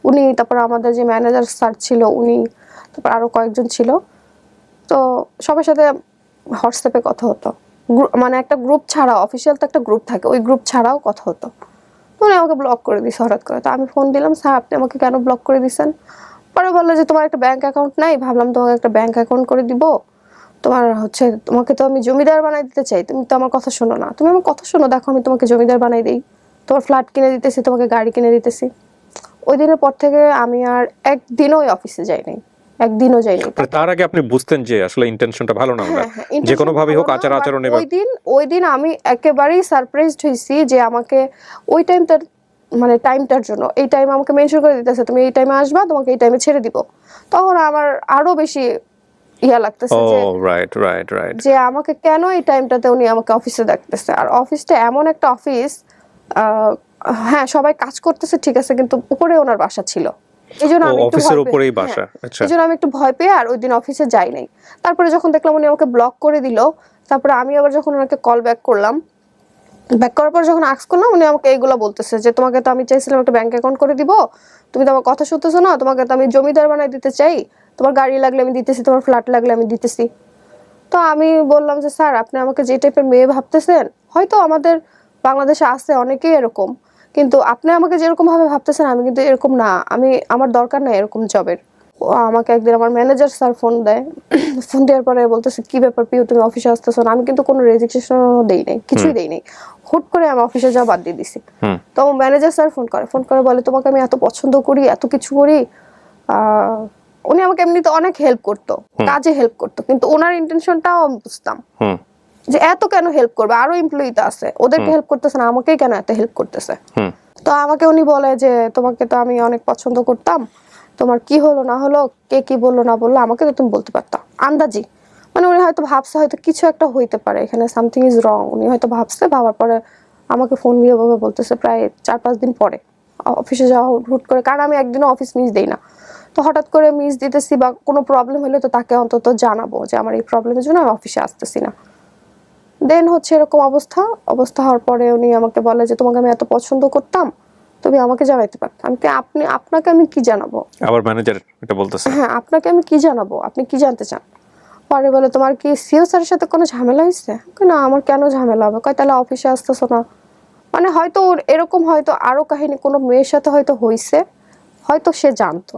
উনি, তারপর আমাদের যে ম্যানেজার স্যার ছিল উনি, তারপর আরো কয়েকজন ছিল, তো সবার সাথে হোয়াটসঅ্যাপে কথা হতো। মানে একটা গ্রুপ ছাড়া, অফিসিয়াল তো একটা গ্রুপ থাকে, ওই গ্রুপ ছাড়াও কথা হতো। উনি আমাকে ব্লক করে দিছে হঠাৎ করে। তো আমি ফোন দিলাম, স্যার আপনি আমাকে কেন ব্লক করে দিছেন? পরে বললো যে তোমার একটা ব্যাংক অ্যাকাউন্ট নাই, ভাবলাম তোমাকে একটা ব্যাংক অ্যাকাউন্ট করে দিব। তোমাকে তো আমি জমিদার বানাই দিতে চাই, তুমি তো আমার কথা শোনো না। তুমি আমার কথা শোনো, দেখো আমি তোমাকে জমিদার বানাই দিই, তোমার ফ্ল্যাট কিনে দিতেছি, তোমাকে গাড়ি কিনে দিতেছি। ওই দিনের পর থেকে আমি আর একদিনও ওই অফিসে যাই নাই, একদিনও যাই নাই। তার আগে আপনি বুঝতেন যে আসলে ইন্টেনশনটা ভালো না ওনার, যে কোনো ভাবেই হোক আচার আচরণে। ওই দিন আমি একেবারেই সারপ্রাইজড হয়েছি যে আমাকে ওই টাইমটার জন্য এই টাইম আমাকে মেনশন করে দিতেছে, তুমি এই টাইমে আসবা, তোমাকে এই টাইমে ছেড়ে দিব। তখন আমার আরো বেশি ইয়া লাগতেছে যে রাইট রাইট রাইট, যে আমাকে কেন এই টাইমটাতে উনি আমাকে অফিসে ডাকতেছে। আর অফিসটা এমন একটা অফিস, হ্যাঁ সবাই কাজ করতেছে ঠিক আছে, কিন্তু উপরে ওনার বাসা ছিল। এইজন্য আমি একটু অফিসের উপরেই বাসা। আচ্ছা, এইজন্য আমি একটু ভয় পেয়ে আর ওই দিন অফিসে যাই নাই। তারপরে যখন দেখলাম উনি আমাকে ব্লক করে দিল, তারপরে আমি আবার যখন ওনাকে কল ব্যাক করলাম, ব্যাক করার পর যখন আস্ক করলাম, উনি আমাকে এইগুলো বলতেছে যে তোমাকে তো আমি চাইছিলাম একটা ব্যাংক অ্যাকাউন্ট করে দিব, তুমি তো আমার কথা শুনতেছো না, তোমাকে তো আমি জমিদার বানাই দিতে চাই, তোমার গাড়ি লাগলে আমি দিতেছি, তোমার ফ্ল্যাট লাগলে আমি দিতেছি। তো আমি বললাম যে স্যার আপনি আমাকে যে টাইপের মেয়ে ভাবতেছেন, হয়তো আমাদের বাংলাদেশে আছে অনেকেই এরকম, কিন্তু আপনি আমাকে যেরকম ভাবে ভাবতেছেন আমি কিন্তু এরকম না, আমার দরকার নাই এরকম জবের। আমাকে একদিন আমার ম্যানেজার স্যার ফোন দেয়, ফোন দেওয়ার পরে বলতেছে কি ব্যাপার পিউ, তুমি অফিসে আসতেছো না? আমি কিন্তু কোনো রেজিস্ট্রেশনও দেই নাই, কিছুই দেই নাই, হুট করে আমি অফিসে যাওয়া বাদ দিয়ে দিছি। তো আমার ম্যানেজার স্যার ফোন করে বলে তোমাকে আমি এত পছন্দ করি, এত কিছু করি। উনি আমাকে এমনিতে অনেক হেল্প করতো, কাজে হেল্প করতো, কিন্তু ওনার ইন্টেনশনটাও আমি বুঝতাম যে এত কেন হেল্প করবে, আরো এমপ্লয়ি তো আছে, ওদেরকে হেল্প করতেছে না, আমাকেই কেন এত হেল্প করতেছে। তো আমাকে উনি বলে যে তোমাকে তো আমি অনেক পছন্দ করতাম, তোমার কি হলো না হলো, কে কি বললো না বললো, আমাকে তো তুমি বলতে পারতাম আন্দাজি। মানে উনি হয়তো ভাবছে হয়তো কিছু একটা হইতে পারে এখানে, সামথিং ইজ রং। উনি হয়তো ভাবছে, ভাবার পরে আমাকে ফোন দিয়ে বলতেছে প্রায় 4-5 দিন পরে অফিসে যাওয়া হুট করে, কারণ আমি একদিনও অফিস মিস দেই না। তো হঠাৎ করে মিস দিতেছি বা কোনো প্রবলেম হলে তো তাকে অন্তত জানাবো যে আমার এই প্রবলেমের জন্য আমি অফিসে আসতেছি না। দেন হচ্ছে এরকম অবস্থা হওয়ার পরে উনি আমাকে বলে যে তোমাকে আমি এত পছন্দ করতাম, তুমি আমাকে জানাইতে পারতেন। আপনাকে আমি কি জানাবো? আবার ম্যানেজার এটা বলতেছে? হ্যাঁ, আপনাকে আমি কি জানাবো, আপনি কি জানতে চান? পরে বলে তোমার কি সিও স্যারের সাথে কোনো ঝামেলা হয়েছে? না, আমার কেন ঝামেলা হবে? কয় তাহলে অফিসে আসতেছো না? মানে হয়তো ওর এরকম হয়তো আরো কাহিনী কোনো মেয়ের সাথে হয়তো হইছে, হয়তো সে জানতো,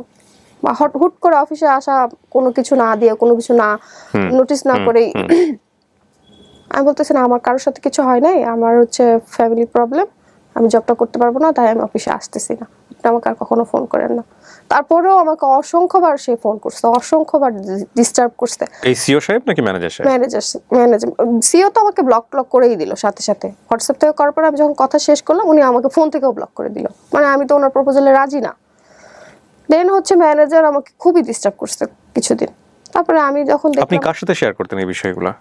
বা হুট করে অফিসে আসা, কোনো কিছু না দিয়ে, কোনো কিছু না নোটিস না করেই। আমি বলতেছি না, আমার কারোর সাথে কিছু হয় নাই, আমার হচ্ছে ফ্যামিলি প্রবলেম, আমি জবটা করতে পারবো না, তাই আমি অফিসে আসতেছি না, আপনি আমাকে আর কখনো ফোন করেন না। তারপরেও আমাকে অসংখ্যবার সে ফোন করছে, অসংখ্যবার ডিস্টার্ব করছে। এই সিও সাহেব নাকি ম্যানেজার সাহেব? ম্যানেজার সিও তো আমাকে ব্লক করেই দিল সাথে সাথে, হোয়াটসঅ্যাপ থেকে করার পরে আমি যখন কথা শেষ করলাম উনি আমাকে ফোন থেকেও ব্লক করে দিল। মানে আমি তো ওনার প্রপোজালে রাজি না। দেন হচ্ছে ম্যানেজার আমাকে খুবই ডিস্টার্ব করছে কিছুদিন। তারপরে আমি যখন আপনি দেখলাম, কার সাথে শেয়ার করতেন এই বিষয়গুলো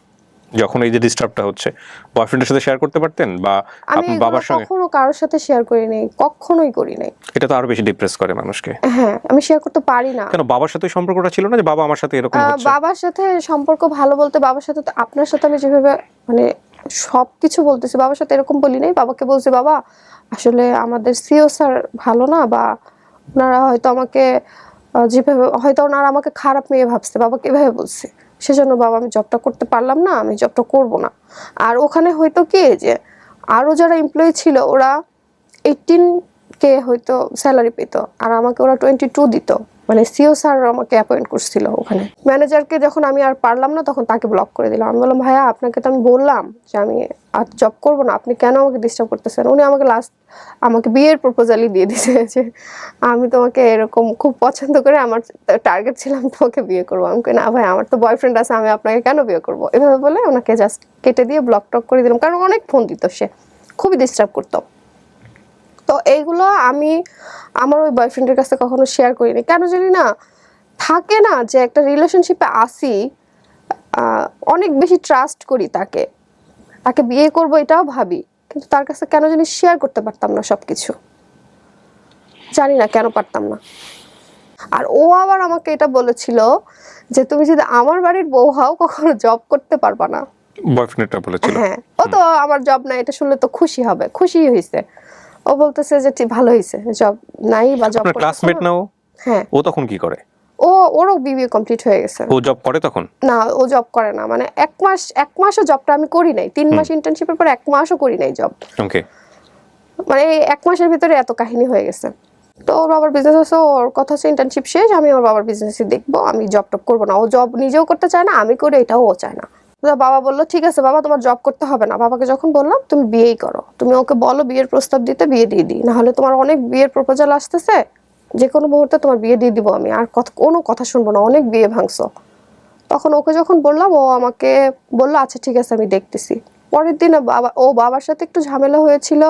যখন এই যে ডিস্টার্বটা হচ্ছে? বয়ফ্রেন্ডের সাথে শেয়ার করতে পারতেন, বা আমি আপনার বাবার সঙ্গে? কখনো কারোর সাথে শেয়ার করি নাই, কখনোই করি নাই। এটা তো আরো বেশি ডিপ্রেস করে মানুষকে। হ্যাঁ, আমি শেয়ার করতে পারি না। কেন বাবার সাথে সম্পর্কটা ছিল না যে বাবা আমার সাথে এরকম হচ্ছে? বাবার সাথে সম্পর্ক ভালো বলতে, বাবার সাথে তো আপনার সাথে আমি যেভাবে মানে সবকিছু বলতেছি, বাবার সাথে এরকম বলি নাই। বাবাকে বলছি বাবা আসলে আমাদের সিও স্যার ভালো না, বা ওনারা হয়তো আমাকে যেভাবে, হয়তো ওনারা আমাকে খারাপ মেয়ে ভাবছে, বাবাকে এভাবে বলছে, সেজন্য বাবা আমি জবটা করতে পারলাম না, আমি জবটা করব না। আর ওখানে হয়তো কি যে আরো যারা এমপ্লয়ি ছিল ওরা 18K হয়তো স্যালারি পেত, আর আমাকে ওরা 22 দিত। মানে সিও স্যার আমাকে অ্যাপয়েন্ট করছিল ওখানে। ম্যানেজারকে যখন আমি আর পারলাম না তখন তাকে ব্লক করে দিলাম। আমি বললাম ভাইয়া আপনাকে তো আমি বললাম যে আমি আর জব করবো না, আপনি কেন আমাকে ডিস্টার্ব করতেছেন? উনি আমাকে বিয়ের প্রপোজালই দিয়ে দিয়েছে যে আমি তোমাকে এরকম খুব পছন্দ করে, আমার টার্গেট ছিল আমি তোমাকে বিয়ে করবো। আমি না ভাই, আমার তো বয়ফ্রেন্ড আছে, আমি আপনাকে কেন বিয়ে করবো? এভাবে বলে ওনাকে জাস্ট কেটে দিয়ে ব্লক টক করে দিলাম, কারণ অনেক ফোন দিত, সে খুবই ডিস্টার্ব করতো। তো এইগুলো আমি আমার ওই বয়ফ্রেন্ডের কাছে কখনো শেয়ার করিনি, কেন জানি না, থাকে না যে একটা রিলেশনশিপে আসি, অনেক বেশি ট্রাস্ট করি তাকে, তাকে বিয়ে করব এটাও ভাবি, কিন্তু তার কাছে কেন জানি শেয়ার করতে পারতাম না সবকিছু, জানি না কেন পারতাম না। আর ও আবার আমাকে এটা বলেছিল যে তুমি যদি আমার বাড়ির বউ হও কখনো জব করতে পারবা না। বয়ফ্রেন্ডটা বলেছিল? হ্যাঁ, ও তো আমার জব নাই এটা শুনলে তো খুশি হবে, খুশি হয়েছে। ও বলতেছে যে ঠিক ভালো হয়েছে, জব নাই বা জব আপনার ক্লাসমেট না ও? হ্যাঁ। ও তখন কি করে? ওরও বিবিএ কমপ্লিট হয়ে গেছে। ও জব করে তখন? না, ও জব করে না, মানে এক মাসও জবটা আমি করি নাই, 3 মাস ইন্টার্নশিপের পর 1 মাসও করি নাই জব। ওকে। মানে এই 1 মাসের ভিতরে এত কাহিনী হয়ে গেছে। তো ওর বাবার বিজনেস আছে, ওর কথা হচ্ছে ইন্টার্নশিপ শেষ আমি ওর বাবার বিজনেসই দেখবো, আমি জব টব করবো না। ও জব নিজেও করতে চায় না, আমি করে এটাও ও চায় না। তো বাবা বললো ঠিক আছে বাবা, তোমার জব করতে হবে না। বাবাকে যখন বললাম তুমি বিয়েই করো, তুমি ওকে বলো বিয়ের প্রস্তাব দিতে, বিয়ে দিয়ে দিই, নাহলে তোমার অনেক বিয়ের প্রপোজাল আসতেছে, যে কোনো মুহূর্তে তোমার বিয়ে দিয়ে দিব আমি, আর কোনো কথা শুনবো না, অনেক বিয়ে ভাঙছো। তখন ওকে যখন বললাম, ও আমাকে বললো আচ্ছা ঠিক আছে আমি দেখতেছি। পরের দিন বাবার সাথে একটু ঝামেলা হয়েছিল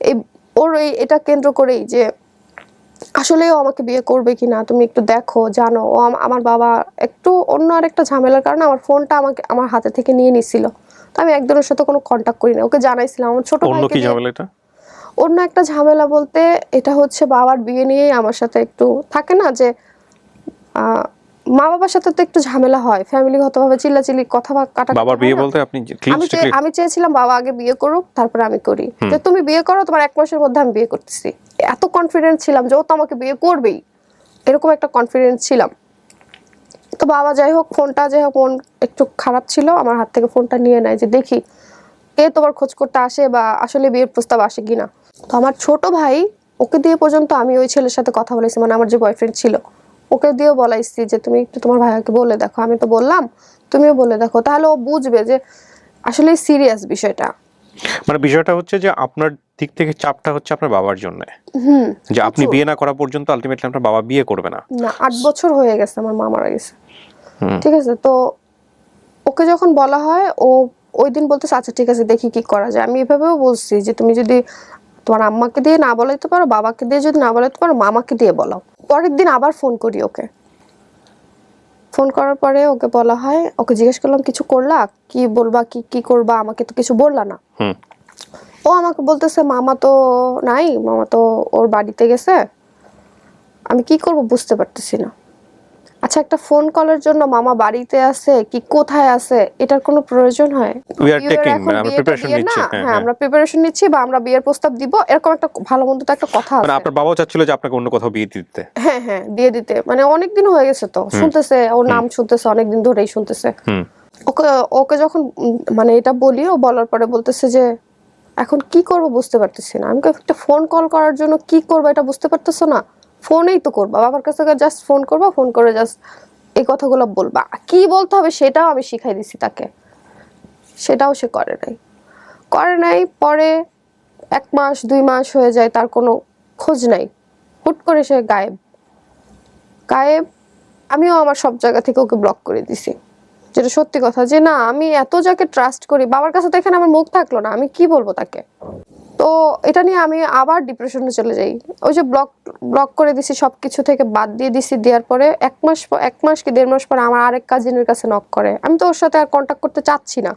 এই এটা কেন্দ্র করেই, যে আসলে ও আমাকে বিয়ে করবে কিনা তুমি একটু দেখো জানো। আমার বাবা একটু অন্য আরেকটা ঝামেলার কারণে আমার ফোনটা আমার হাতে থেকে নিয়ে নিছিল, তো আমি একজনের সাথে কোনো কন্টাক্ট করি না। ওকে জানাইছিলাম আমার ছোট ভাইকে। অন্য কি ঝামেলা এটা? অন্য একটা ঝামেলা বলতে এটা হচ্ছে বাবার বিয়ে নিয়েই আমার সাথে একটু থাকে না, যে মা বাবার সাথে তো একটু ঝামেলা হয়, ফ্যামিলিগতভাবে চিল্লাচিল্লি কথা কাটা। বাবার বিয়ে বলতে আপনি আমি চেয়েছিলাম বাবা আগে বিয়ে করুক তারপরে আমি করি, যে তুমি বিয়ে করো, তোমার 1 মাসের মধ্যে আমি বিয়ে করতেছি। এত কনফিডেন্ট ছিলাম যে ও তো আমাকে বিয়ে করবেই, এরকম একটা কনফিডেন্স ছিলাম। তো বাবা যাই হোক ফোনটা মন একটু খারাপ ছিল, আমার হাত থেকে ফোনটা নিয়ে নেয়, যে দেখি কে তোমার খোঁজ করতে আসে বা আসলে বিয়ের প্রস্তাব আসে কিনা। তো আমার ছোট ভাই, ওকে দিয়ে পর্যন্ত আমি ওই ছেলের সাথে কথা বলেছি, মানে আমার যে বয়ফ্রেন্ড ছিল ওকে দিয়েও বলাইছি যে তুমি একটু তোমার ভাইয়াকে বলে দেখো, আমি তো বললাম তুমিও বলে দেখো, তাহলে ও বুঝবে যে আসলে সিরিয়াস বিষয়টা। মানে বিষয়টা হচ্ছে যে আপনার দিক থেকে চাপটা হচ্ছে আপনার বাবার জন্য, যে আপনি বিয়ে না করা পর্যন্ত আলটিমেটলি আপনার বাবা বিয়ে করবে না। না 8 বছর হয়ে গেছে আমার মা মারা গেছে, ঠিক আছে। তো ওকে যখন বলা হয়, ও ওই দিন বলতেছে আচ্ছা ঠিক আছে দেখি কি করা যায়। আমি এভাবেও বলছি যে তুমি যদি তোমার আম্মাকে দিয়ে না বলাইতে পারো, বাবাকে দিয়ে যদি না বলাইতে পারো, মামাকে দিয়ে বলাও। পরের দিন আবার ফোন করি ওকে, ফোন করার পরে ওকে বলা হয়, ওকে জিজ্ঞেস করলাম কিছু করলা, কি বলবা, কি করবা, আমাকে তো কিছু বললা না। ও আমাকে বলতেছে মামা তো নাই, মামা তো ওর বাড়িতে গেছে, আমি কি করব বুঝতে পারতেছি না। আচ্ছা একটা ফোন কলের জন্য মামা বাড়িতে আছে কি কোথায় আছে এটার কোনো প্রয়োজন হয়? আমরা প্রিপারেশন নিচ্ছি বা আমরা বিয়ের প্রস্তাব দিব, এরকম একটা ভালো মন্দ তো একটা কথা আছে। মানে আপনার বাবাও চাচ্ছিল যে আপনাকে অন্য কোথাও বিয়ে দিতে? হ্যাঁ হ্যাঁ দিয়ে দিতে, মানে অনেকদিন হয়ে গেছে তো শুনতেছে, ওর নাম শুনতেছে অনেকদিন ধরেই শুনতেছে। ওকে যখন মানে এটা বলি, ও বলার পরে বলতেছে যে এখন কি করব বুঝতে পারতেছি না। আমি একটা ফোন কল করার জন্য কি করবো এটা বুঝতে পারতেছো না? ফোনেই তো করবা, বাবার কাছে জাস্ট ফোন করবা, ফোন করে জাস্ট এই কথাগুলো বলবা, কি বলতে হবে সেটাও আমি শিখাই দিছি তাকে, সেটাও সে করে নাই। পরে 1 মাস 2 মাস হয়ে যায়, তার কোনো খোঁজ নাই, হুট করে সে গায়েব। আমিও আমার সব জায়গা থেকে ওকে ব্লক করে দিছি, যেটা সত্যি কথা, যে না আমি এত যাকে ট্রাস্ট করি, বাবার কাছে তো এখানে আমার মুখ থাকলো না, আমি কি বলবো তাকে। তো এটা নিয়ে আমি আবার ডিপ্রেশনে চলে যাই। ওই যে ব্লক করে দিছি, সবকিছু থেকে বাদ দিয়ে দিছি, দেওয়ার পরে 1 মাস কি 1.5 মাস পরে আমার আরেক কাজিনের কাছে নক করে। আমি তো ওর সাথে আর কন্ট্যাক্ট করতে চাচ্ছি না,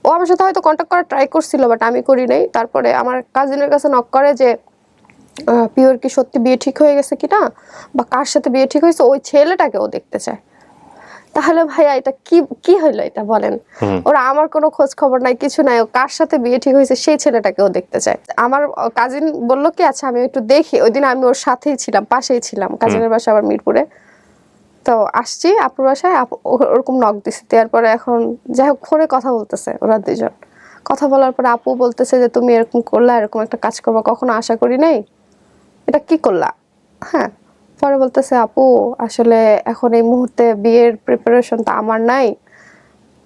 ও আমার সাথে হয়তো কন্ট্যাক্ট করার ট্রাই করছিল বাট আমি করি নাই। তারপরে আমার কাজিনের কাছে নক করে যে পিওর কি সত্যি বিয়ে ঠিক হয়ে গেছে কিনা, বা কার সাথে বিয়ে ঠিক হয়েছে, ওই ছেলেটাকে ও দেখতে চায়। তাহলে ভাইয়া এটা কি হইলো এটা বলেন? ওরা আমার কোনো খোঁজ খবর নাই, কিছু নাই, ও কার সাথে বিয়ে ঠিক হয়েছে সেই ছেলেটাকেও দেখতে চায়। আমার কাজিন বললো কি আচ্ছা আমি একটু দেখি, ওই দিন আমি ওর সাথেই ছিলাম, পাশেই ছিলাম, কাজিনের বাসা আবার মিরপুরে। তো আসছি আপুর বাসায়, ওরকম নক দিছি, দেওয়ার পরে এখন যাই হোক ফোনে কথা বলতেছে ওরা দুজন। কথা বলার পরে আপু বলতেছে যে তুমি এরকম করলা, এরকম একটা কাজ করবো, কখনো আশা করি নাই, এটা কি করলা? হ্যাঁ, পরে বলতেছে আপু আসলে এখন এই মুহূর্তে বিয়ের প্রিপারেশনটা আমার নাই।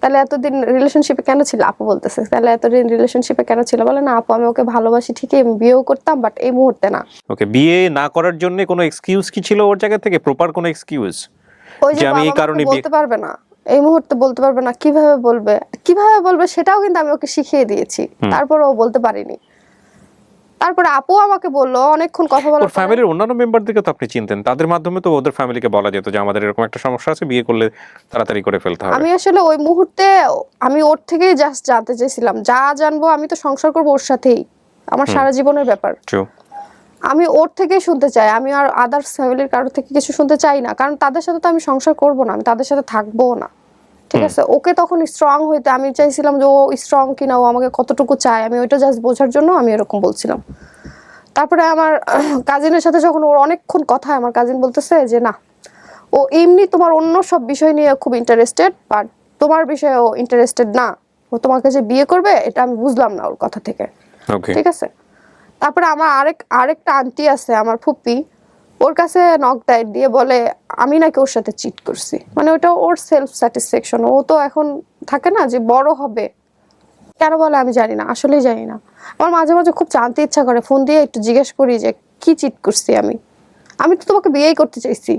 তাহলে এতদিন রিলেশনশিপে কেন ছিল? আপু বলতেছে তাহলে এতদিন রিলেশনশিপে কেন ছিল? বলে না আপু আমি ওকে ভালোবাসি ঠিকই, আমি বিয়েও করতাম বাট এই মুহূর্তে না। ওকে, বিয়ে না করার জন্য কোনো এক্সকিউজ কি ছিল ওর জায়গা থেকে? প্রপার কোনো এক্সকিউজ ওই যে আমি এই কারণে বলতে পারবে না, এই মুহূর্তে বলতে পারবে না, কিভাবে বলবে সেটাও কিন্তু আমি ওকে শিখিয়ে দিয়েছি, তারপর ও বলতে পারিনি। তারপরে আপু আমাকে বললো অনেকক্ষণ কথা বলার ওর ফ্যামিলির অন্যান্য মেম্বারদেরকে তো আপনি চিনতেন, তাদের মাধ্যমে তো ওদের ফ্যামিলিকে বলা যেত যে আমাদের এরকম একটা সমস্যা আছে, বিয়ে করলে তাড়াতাড়ি করে ফেলতে হবে। আমি আসলে ওই মুহূর্তে আমি ওর থেকেই জাস্ট জানতে চাইছিলাম, যা জানবো আমি তো সংসার করবো ওর সাথেই, আমার সারা জীবনের ব্যাপার, আমি ওর থেকেই শুনতে চাই, আমি আর আদার্স ফ্যামিলির কারোর থেকে কিছু শুনতে চাই না, কারণ তাদের সাথে তো আমি সংসার করবো না, আমি তাদের সাথে থাকবো না, ঠিক আছে। ওকে তখন স্ট্রং হইতে আমি চাইছিলাম যে ও স্ট্রং কিনা, ও আমাকে কতটুকু চায়, আমি ওইটা জাস্ট বোঝার জন্য আমি এরকম বলছিলাম। তারপরে আমার কাজিনের সাথে যখন ওর অনেকক্ষণ কথা, আমার কাজিন বলতেছে যে না, ও এমনি তোমার অন্য সব বিষয় নিয়ে খুব ইন্টারেস্টেড, বাট তোমার বিষয়ে ও ইন্টারেস্টেড না, ও তোমাকে যে বিয়ে করবে এটা আমি বুঝলাম না ওর কথা থেকে, ঠিক আছে। তারপরে আমার আরেকটা আন্টি আছে, আমার ফুপি, ওর কাছে নক দেয়, দিয়ে বলে আমি নাকি ওর সাথে চিট করছি, মানে ওটা ওর সেলফ স্যাটিসফ্যাকশন, ও তো এখন থাকে না যে বড় হবে, কেন বলে আমি জানি না, আসলেই জানি না। আমার মাঝে মাঝে খুব জানতে ইচ্ছা করে, ফোন দিয়ে একটু জিজ্ঞেস করি যে কি চিট করছি আমি তো তোমাকে বিয়েই করতে চাইছি।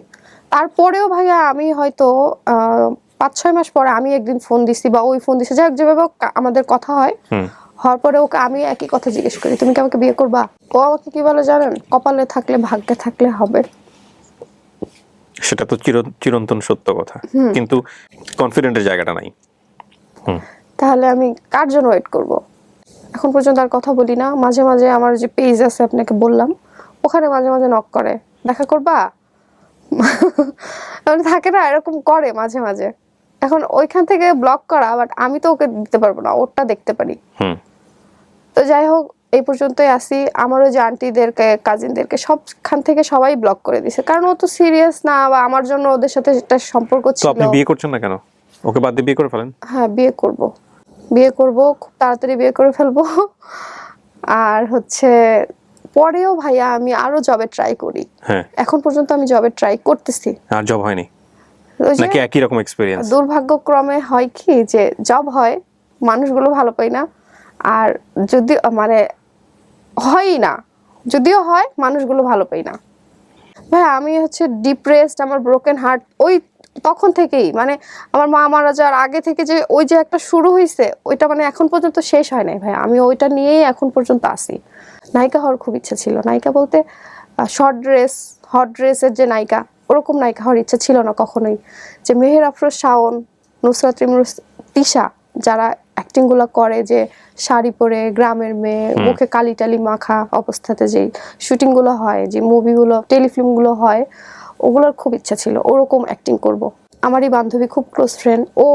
তারপরেও ভাইয়া আমি হয়তো 5-6 মাস পরে আমি একদিন ফোন দিছি বা ওই ফোন দিছে, যাই হোক যেভাবে আমাদের কথা হয়, হওয়ার পরে ওকে আমি একই কথা জিজ্ঞেস করি, তুমি কি আমাকে বিয়ে করবা? ও আমাকে কি বলে জানেন, কপালে থাকলে ভাগ্যে থাকলে হবে। সেটা তো চিরন্তন সত্য কথা, কিন্তু কনফিডেন্টের জায়গাটা নাই। তাহলে আমি কার জন্য ওয়েট করব? এখন পর্যন্ত আর কথা বলি না। মাঝে মাঝে আমার যে পেজ আছে আপনাকে বললাম, ওখানে মাঝে মাঝে নক করে, দেখা করবা, থাকে না এরকম করে মাঝে মাঝে। এখন ওইখান থেকে ব্লক করা, বাট আমি তো ওকে দিতে পারবো না, ওরটা দেখতে পারি। তো যাই হোক, এই পর্যন্তই আসি। আমারও যে আন্টিদেরকে, কাজিনদেরকে সবখান থেকে সবাই ব্লক করে দিছে, কারণ ও তো সিরিয়াস না, বা আমার জন্য ওদের সাথে একটা সম্পর্ক ছিল। তো আপনি বিয়ে করছেন না কেন? ওকে বাদ দিয়ে বিয়ে করে ফেলেন। হ্যাঁ, বিয়ে করব, খুব তাড়াতাড়ি বিয়ে করে ফেলবো। আর হচ্ছে পরেও ভাইয়া আমি আরো জবে ট্রাই করি। এখন পর্যন্ত আমি জবে ট্রাই করতেছি, আর জব হয়নি নাকি একই রকম এক্সপেরিয়েন্স? দুর্ভাগ্যক্রমে হয় কি যে জব হয়, মানুষগুলো ভালো পাই না, আর যদি মানে হয়ই না, যদিও হয় মানুষগুলো ভালো পাই না। ভাই আমি হচ্ছে ডিপ্রেসড, আমার ব্রোকেন হার্ট ওই তখন থেকেই, মানে আমার মা মারা যাওয়ার আগে থেকে যে ওই যে একটা শুরু হয়েছে, ওইটা মানে এখন পর্যন্ত শেষ হয় নাই ভাই, আমি ওইটা নিয়েই এখন পর্যন্ত আসি। নায়িকা হওয়ার খুব ইচ্ছা ছিল, নায়িকা বলতে হট ড্রেসের যে নায়িকা, ওরকম নায়িকা হওয়ার ইচ্ছা ছিল না কখনোই, যে মেহের আফরোজ শাওন, নুসরাত ইমরোজ, তিশা, যারা অ্যাক্টিং গুলো করে, যে শাড়ি পরে গ্রামের মেয়ে, মুখে কালি টালি মাখা অবস্থাতে যেই শুটিং গুলো হয়, যে মুভিগুলো টেলিফিল্ম গুলো হয়, ওগুলোর খুব ইচ্ছা ছিল ওরকম অ্যাক্টিং করব। আমারই বান্ধবী, খুব ক্লোজ ফ্রেন্ড, ও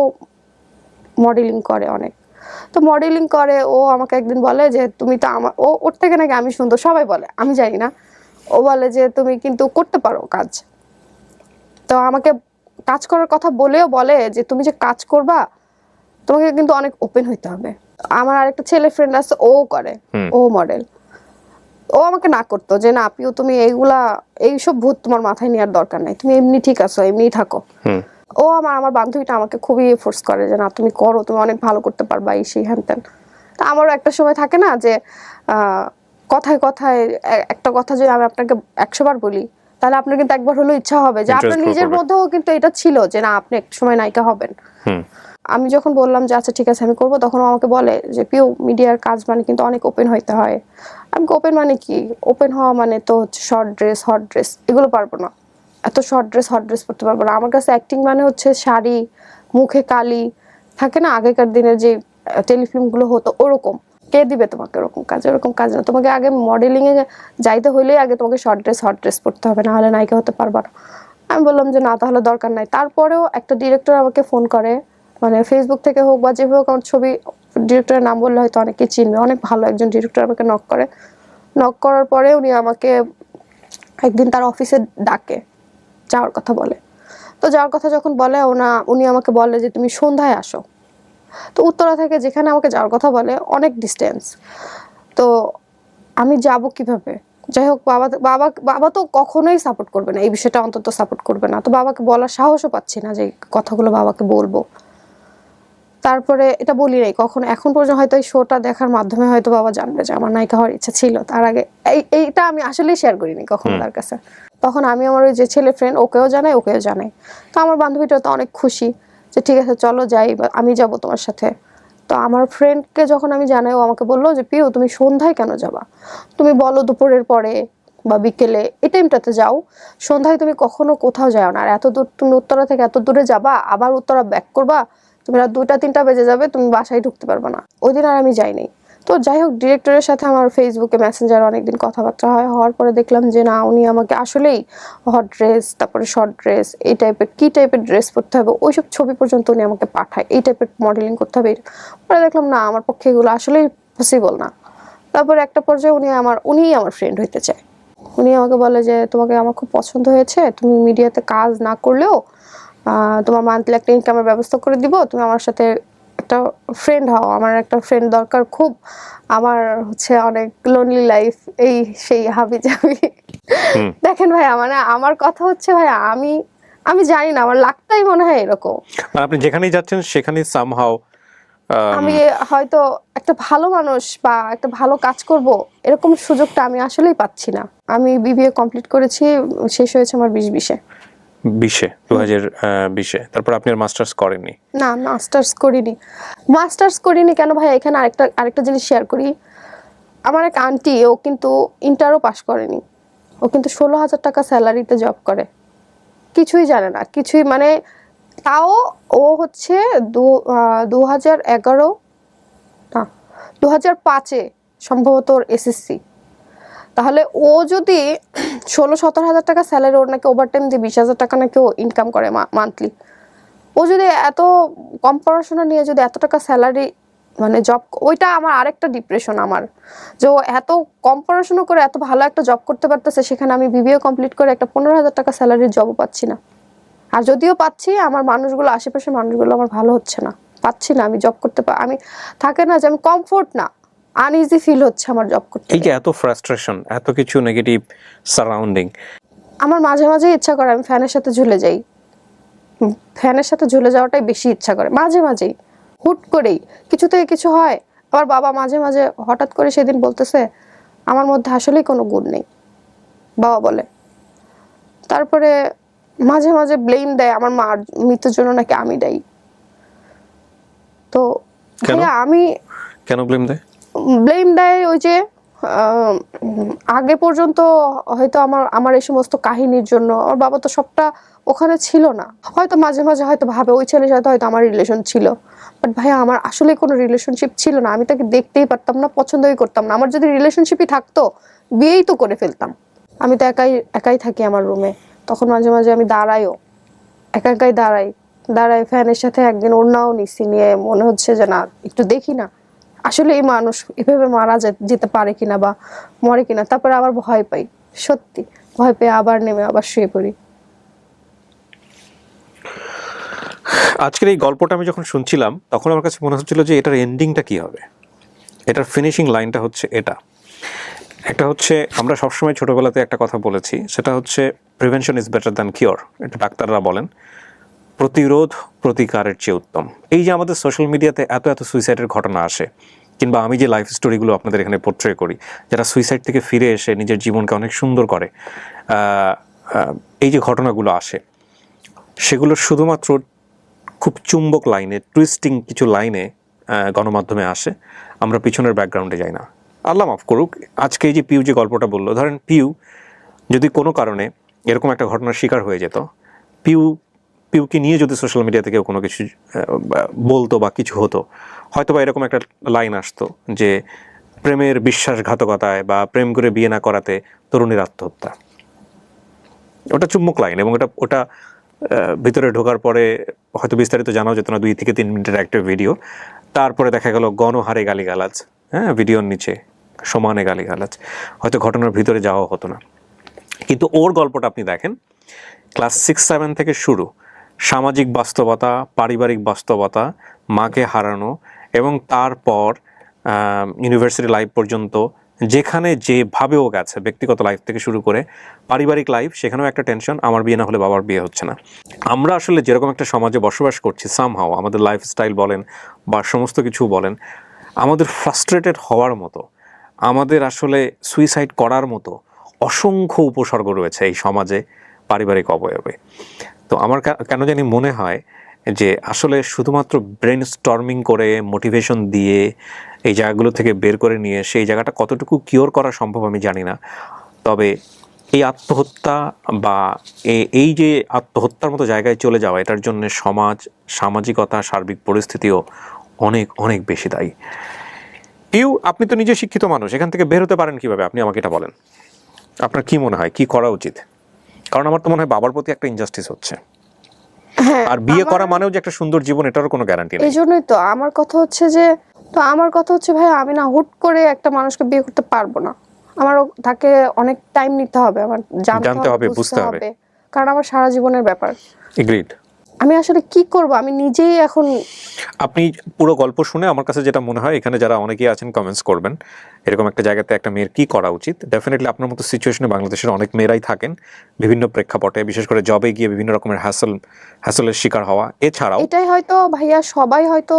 মডেলিং করে অনেক, তো মডেলিং করে, ও আমাকে একদিন বলে যে তুমি তো আমার, ওর থেকে নাকি আমি সুন্দর, সবাই বলে, আমি জানি না, ও বলে যে তুমি কিন্তু করতে পারো কাজ। তো আমাকে কাজ করার কথা বলেও বলে যে তুমি যে কাজ করবা তোমাকে কিন্তু অনেক ওপেন হইতে হবে। আমার আরেকটা ছেলে ফ্রেন্ড আছে, ও করে, ও মডেল, ও আমাকে না করতো যে না আপনিও তুমি এইসব ভূত তোমার মাথায় নেওয়ার দরকার নাই, তুমি এমনি ঠিক আছো, এমনিই থাকো। ও আমার বান্ধবীটা আমাকে খুবই ফোর্স করে যে না তুমি করো, তুমি অনেক ভালো করতে পারবা, এই সেই হ্যান ত্যান। তা আমারও একটা সময় থাকে না যে কথায় কথায় একটা কথা যদি আমি আপনাকে 100 বার বলি, তাহলে আপনার কিন্তু একবার হলেও ইচ্ছা হবে, যে আপনার নিজের মধ্যেও কিন্তু এটা ছিল যে না আপনি একটা সময় নায়িকা হবেন। আমি যখন বললাম যে আচ্ছা ঠিক আছে আমি করবো, তখন আমাকে বলে যে পিও, মিডিয়ার কাজ মানে কিন্তু অনেক ওপেন হইতে হয়। আমি ওপেন মানে কি, ওপেন হওয়া মানে তো হচ্ছে শর্ট ড্রেস, হট ড্রেস, এগুলো পারবো না, এত শর্ট ড্রেস হট ড্রেস পরতে পারবো না। আমার কাছে অ্যাক্টিং মানে হচ্ছে শাড়ি, মুখে কালি, থাকে না আগেকার দিনের যে টেলিফিল্ম গুলো হতো, ওরকম। কে দিবে তোমাকে ওরকম কাজ না, তোমাকে আগে মডেলিং এ যাইতে হইলেই আগে তোমাকে শর্ট ড্রেস হট ড্রেস পরতে হবে, না হলে নায়িকা হতে পারবা না। আমি বললাম যে না তাহলে দরকার নাই। তারপরেও একটা ডিরেক্টর আমাকে ফোন করে, মানে ফেসবুক থেকে হোক বা যেভাবে হোক, আমার ছবি, ডিরেক্টরের নাম বললে হয়তো অনেকে চিনবে, অনেক ভালো একজন ডিরেক্টর আমাকে নক করার পরে উনি আমাকে একদিন তার অফিসে ডাকে, যাওয়ার কথা বলে। তো যাওয়ার কথা যখন বলে, উনি আমাকে বলে যে তুমি সন্ধ্যায় আসো। তো উত্তরা থেকে যেখানে আমাকে যাওয়ার কথা বলে অনেক ডিস্টেন্স, তো আমি যাব কিভাবে? যাই হোক, বাবা তো কখনোই সাপোর্ট করবে না, এই বিষয়টা অন্তত সাপোর্ট করবে না। তো বাবাকে বলার সাহসও পাচ্ছি না যে কথাগুলো বাবাকে বলবো। তারপরে এটা বলি নাই কখনো, এখন পর্যন্ত হয়তো এই শোটা দেখার মাধ্যমে হয়তো বাবা জানবে যে আমার নায়িকা হওয়ার ইচ্ছা ছিল। তার আগে এইটা আমি আসলেই শেয়ার করিনি কখনো তার কাছে। তখন আমি আমার ওই যে ছেলে ফ্রেন্ড, ওকেও জানাই। তো আমার বান্ধবীটা তো অনেক খুশি যে ঠিক আছে চলো যাই, আমি যাব তোমার সাথে। তো আমার ফ্রেন্ডকে যখন আমি জানাই, ও আমাকে বললো যে পিউ তুমি সন্ধ্যায় কেন যাবা, তুমি বলো দুপুরের পরে বা বিকেলে এই টাইমটাতে যাও, সন্ধ্যায় তুমি কখনো কোথাও যাও না, আর এত দূর তুমি উত্তরা থেকে এত দূরে যাবা, আবার উত্তরা ব্যাক করবা, তুমি রাত 2টা 3টা বেজে যাবে, তুমি বাসায় ঢুকতে পারবে না। ওই দিন আর আমি যাইনি। তো যাই হোক, ডিরেক্টরের সাথে আমার ফেসবুকে মেসেঞ্জারে অনেকদিন কথাবার্তা হওয়ার পরে দেখলাম যে না, উনি আমাকে আসলেই হট ড্রেস, তারপরে শর্ট ড্রেস, এই টাইপের কী টাইপের ড্রেস পরতে হবে ওইসব ছবি পর্যন্ত উনি আমাকে পাঠায়, এই টাইপের মডেলিং করতে হবে। পরে দেখলাম না, আমার পক্ষে এগুলো আসলেই পসিবল না। তারপর একটা পর্যায়ে উনিই আমার ফ্রেন্ড হইতে চায়। উনি আমাকে বলে যে তোমাকে আমার খুব পছন্দ হয়েছে, তুমি মিডিয়াতে কাজ না করলেও তোমার মান্থলি একটা ইনকামের ব্যবস্থা করে দিব, তুমি আমার সাথে একটা ফ্রেন্ড হও, আমার একটা ফ্রেন্ড দরকার খুব, আমার হচ্ছে অনেক লোনলি লাইফ, এই সেই হাবি জাবি। দেখেন ভাইয়া, মানে আমার কথা হচ্ছে ভাইয়া, আমি জানি না, আমার লাগতাই মনে হয় এরকম। আপনি যেখানেই যাচ্ছেন সেখানেই সামহাও আমি হয়তো একটা ভালো মানুষ বা একটা ভালো কাজ করব, এরকম সুযোগটা আমি আসলেই পাচ্ছি না। আমি বিবিএ কমপ্লিট করেছি, শেষ হয়েছে আমার 2020-এ। 2020 তারপর আপনি আর মাস্টার্স করেননি? না, মাস্টার্স করিনি কেন ভাই, এখানে আরেকটা জিনিস শেয়ার করি। আমার এক আন্টি, ও কিন্তু ইন্টারও পাস করেনি, ও কিন্তু 16,000 টাকা স্যালারিতে জব করে, কিছুই জানে না, কিছুই, মানে তাও ও হচ্ছে 2011 না 2005-এ সম্ভবত ওর এসএসসি। তাহলে ও যদি 16-17 হাজার টাকা স্যালারি, ওর নাকি ওভারটাইম দিয়ে 20,000 টাকা নাকি ও ইনকাম করে মান্থলি। ও যদি এত কম পড়াশোনা নিয়ে যদি এত টাকা স্যালারি, মানে জব, ওইটা আমার আরেকটা ডিপ্রেশন আমার, যে ও এত কম পড়াশোনা করে এত ভালো একটা জব করতে পারতেছে, সেখানে আমি বিবিএ কমপ্লিট করে একটা 15,000 টাকা স্যালারির জবও পাচ্ছি না। আর যদিও পাচ্ছি, আমার মানুষগুলো, আশেপাশের মানুষগুলো আমার ভালো হচ্ছে না, পাচ্ছি না আমি জব করতে আমি থাকে না যে আমি কমফোর্ট না, আনইজি ফিল হচ্ছে আমার জব করতে। এই যে এত ফ্রাস্ট্রেশন, এত কিছু নেগেটিভ সারাউন্ডিং, আমার মাঝে মাঝে ইচ্ছা করে আমি ফ্যানের সাথে ঝুলে যাই, ফ্যানের সাথে ঝুলে যাওয়াটাই বেশি ইচ্ছা করে মাঝে মাঝেই, হুট করেই কিছু থেকে কিছু হয়। আবার বাবা মাঝে মাঝে হঠাৎ করে সেদিন বলতেছে আমার মধ্যে আসলেই কোনো গুণ নেই, বাবা বলে। তারপরে মাঝে মাঝে ব্লেম দেয় আমার মার মৃত্যুর জন্য নাকি আমি দায়ী। তো ভাইয়া, আমি কেন ব্লেম দেয় ওই যে আগে পর্যন্ত হয়তো আমার এই সমস্ত কাহিনীর জন্য আমার বাবা তো সবটা ওখানে ছিল না, হয়তো মাঝে মাঝে হয়তো ভাবে ওই ছেলের সাথে হয়তো আমার রিলেশন ছিল, বাট ভাইয়া আমার আসলে কোনো রিলেশনশিপ ছিল না, আমি তাকে দেখতেই পারতাম না, পছন্দই করতাম না। আমার যদি রিলেশনশিপই থাকতো বিয়েই তো করে ফেলতাম। আমি তো একাই থাকি আমার রুমে, তখন মাঝে মাঝে আমি একাই দাঁড়াই ফ্যানের সাথে। একদিন ওড়নাও নিছি, নিয়ে মনে হচ্ছে যে না, একটু দেখি না আসলে এই মানুষ এভাবে মারা যেতে পারে কিনা বা মরে কিনা। তারপরে আবার ভয় পাই, সত্যি ভয় পেয়ে আবার নেমে আবার শুয়ে পড়ি। আজকের এই গল্পটা আমি যখন শুনছিলাম তখন আমার কাছে মনে হচ্ছিল যে এটার এন্ডিংটা কি হবে, এটার ফিনিশিং লাইনটা হচ্ছে একটা হচ্ছে আমরা সবসময় ছোটবেলাতে একটা কথা বলেছি, সেটা হচ্ছে prevention is better than cure. এটা ডাক্তাররা বলেন, প্রতিরোধ প্রতিকারের চেয়ে উত্তম। এই যে আমাদের সোশ্যাল মিডিয়াতে এত সুইসাইডের ঘটনা আসে, কিংবা আমি যে লাইফ স্টোরিগুলো আপনাদের এখানে পোর্ট্রে করি, যারা সুইসাইড থেকে ফিরে এসে নিজের জীবনকে অনেক সুন্দর করে, এই যে ঘটনাগুলো আসে, সেগুলো শুধুমাত্র খুব চুম্বক লাইনে, টুইস্টিং কিছু লাইনে গণমাধ্যমে আসে, আমরা পিছনের ব্যাকগ্রাউন্ডে যাই না। আল্লাহ মাফ করুক, আজকে এই যে পিউ যে গল্পটা বললো, ধরেন পিউ যদি কোনো কারণে এরকম একটা ঘটনার শিকার হয়ে যেত, পিউকে নিয়ে যদি সোশ্যাল মিডিয়া থেকে কোনো কিছু বলতো বা কিছু হতো, হয়তো বা এরকম একটা লাইন আসতো যে প্রেমের বিশ্বাসঘাতকতায় বা প্রেম করে বিয়ে না করাতে তরুণীর আত্মহত্যা। ওটা চুম্বক লাইন, এবং ওটা ভিতরে ঢোকার পরে হয়তো বিস্তারিত জানাও যেত না, 2 থেকে 3 মিনিটের একটা ভিডিও। তারপরে দেখা গেল গণহারে গালিগালাজ, হ্যাঁ, ভিডিওর নিচে সমানে গালিগালাজ, হয়তো ঘটনার ভিতরে যাওয়া হতো না। কিন্তু ওর গল্পটা আপনি দেখেন, ক্লাস 6-7 থেকে শুরু, সামাজিক বাস্তবতা, পারিবারিক বাস্তবতা, মাকে হারানো, এবং তারপর ইউনিভার্সিটি লাইফ পর্যন্ত যেখানে যেভাবেও গেছে, ব্যক্তিগত লাইফ থেকে শুরু করে পারিবারিক লাইফ, সেখানেও একটা টেনশন, আমার বিয়ে না হলে বাবার বিয়ে হচ্ছে না। আমরা আসলে যেরকম একটা সমাজে বসবাস করছি, সামহাও আমাদের লাইফস্টাইল বলেন বা সমস্ত কিছু বলেন, আমাদের ফ্রাস্ট্রেটেড হওয়ার মতো, আমাদের আসলে সুইসাইড করার মতো অসংখ্য উপসর্গ রয়েছে এই সমাজে, পারিবারিক অবয়বে। তো আমার কেন জানি মনে হয় যে আসলে শুধুমাত্র ব্রেন স্টর্মিং করে মোটিভেশন দিয়ে এই জায়গাগুলো থেকে বের করে নিয়ে সেই জায়গাটা কতটুকু কিওর করা সম্ভব আমি জানি না। তবে এই আত্মহত্যা বা এই যে আত্মহত্যার মতো জায়গায় চলে যাওয়া, এটার জন্য সমাজ, সামাজিকতা, সার্বিক পরিস্থিতিও অনেক অনেক বেশি দায়ী। আপনি তো নিজে শিক্ষিত মানুষ, এখান থেকে বের হতে পারেন কিভাবে? আপনি আমাকে এটা বলেন, আপনার কি মনে হয় কি করা উচিত? কারণ আমার তো মনে হয় বাবার প্রতি একটা ইনজাস্টিস হচ্ছে। হ্যাঁ, আর বিয়ে করা মানেও যে একটা সুন্দর জীবন, এটারও কোনো গ্যারান্টি নেই। এই জন্যই তো আমার কথা হচ্ছে ভাই, আমি না হুট করে একটা মানুষকে বিয়ে করতে পারবো না। আমারও তাকে অনেক টাইম নিতে হবে, আমার জানতে হবে, বুঝতে হবে, কারণ আমার সারা জীবনের ব্যাপার। এগ্রিড। আমি আসলে কি করব, আমি নিজেই এখন। আপনি পুরো গল্প শুনে আমার কাছে যেটা মনে হয়, এখানে যারা অনেকেই আছেন কমেন্টস করবেন, এরকম একটা জায়গাতে একটা মেয়ের কি করা উচিত। ডেফিনেটলি আপনার মতো সিচুয়েশনে বাংলাদেশের অনেক মেয়েরাই থাকেন, বিভিন্ন প্রেক্ষাপটে, বিশেষ করে জবে গিয়ে বিভিন্ন রকমের হ্যাসেলের শিকার হওয়া। এছাড়াও এটাই হয়তো ভাইয়া, সবাই হয়তো,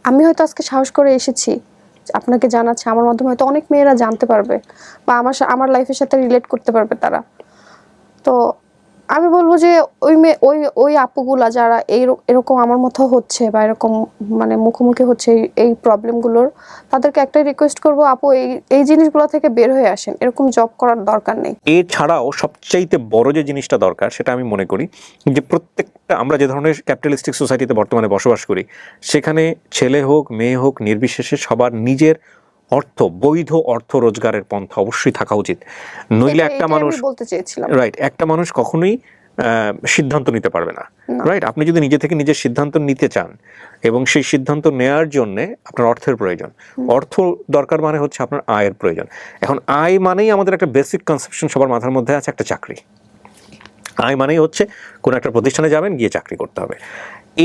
আমি হয়তো আজকে সাহস করে এসেছি আপনাকে জানাচ্ছি, আমার মাধ্যমে হয়তো অনেক মেয়েরা জানতে পারবে বা আমার লাইফের সাথে রিলেট করতে পারবে তারা। তো আমি বলবো যে ওই আপুগুলা যারা এরকম আমার মতো হচ্ছে বা এরকম মানে মুখোমুখি হচ্ছে এই প্রবলেমগুলোর, তাদেরকে একটাই রিকোয়েস্ট করবো, আপু এই জিনিসগুলো থেকে বের হয়ে আসেন, এরকম জব করার দরকার নেই। এছাড়াও সবচাইতে বড় যে জিনিসটা দরকার, সেটা আমি মনে করি যে প্রত্যেকটা, আমরা যে ধরনের ক্যাপিটালিস্টিক সোসাইটিতে বর্তমানে বসবাস করি, সেখানে ছেলে হোক মেয়ে হোক নির্বিশেষে সবার নিজের বৈধ অর্থ রোজগারের পন্থা অবশ্যই থাকা উচিত। নইলে একটা মানুষ, বলতে চেয়েছিলাম, রাইট, একটা মানুষ কখনোই সিদ্ধান্ত নিতে পারবে না। রাইট, আপনি যদি নিজে থেকে নিজের সিদ্ধান্ত নিতে চান এবং সেই সিদ্ধান্ত নেওয়ার জন্য আপনার অর্থের প্রয়োজন, অর্থ দরকার মানে হচ্ছে আপনার আয়ের প্রয়োজন। এখন আয় মানেই আমাদের একটা বেসিক কনসেপশন সবার মাথার মধ্যে আছে, একটা চাকরি। আয় মানেই হচ্ছে কোনো একটা প্রতিষ্ঠানে যাবেন, গিয়ে চাকরি করতে হবে।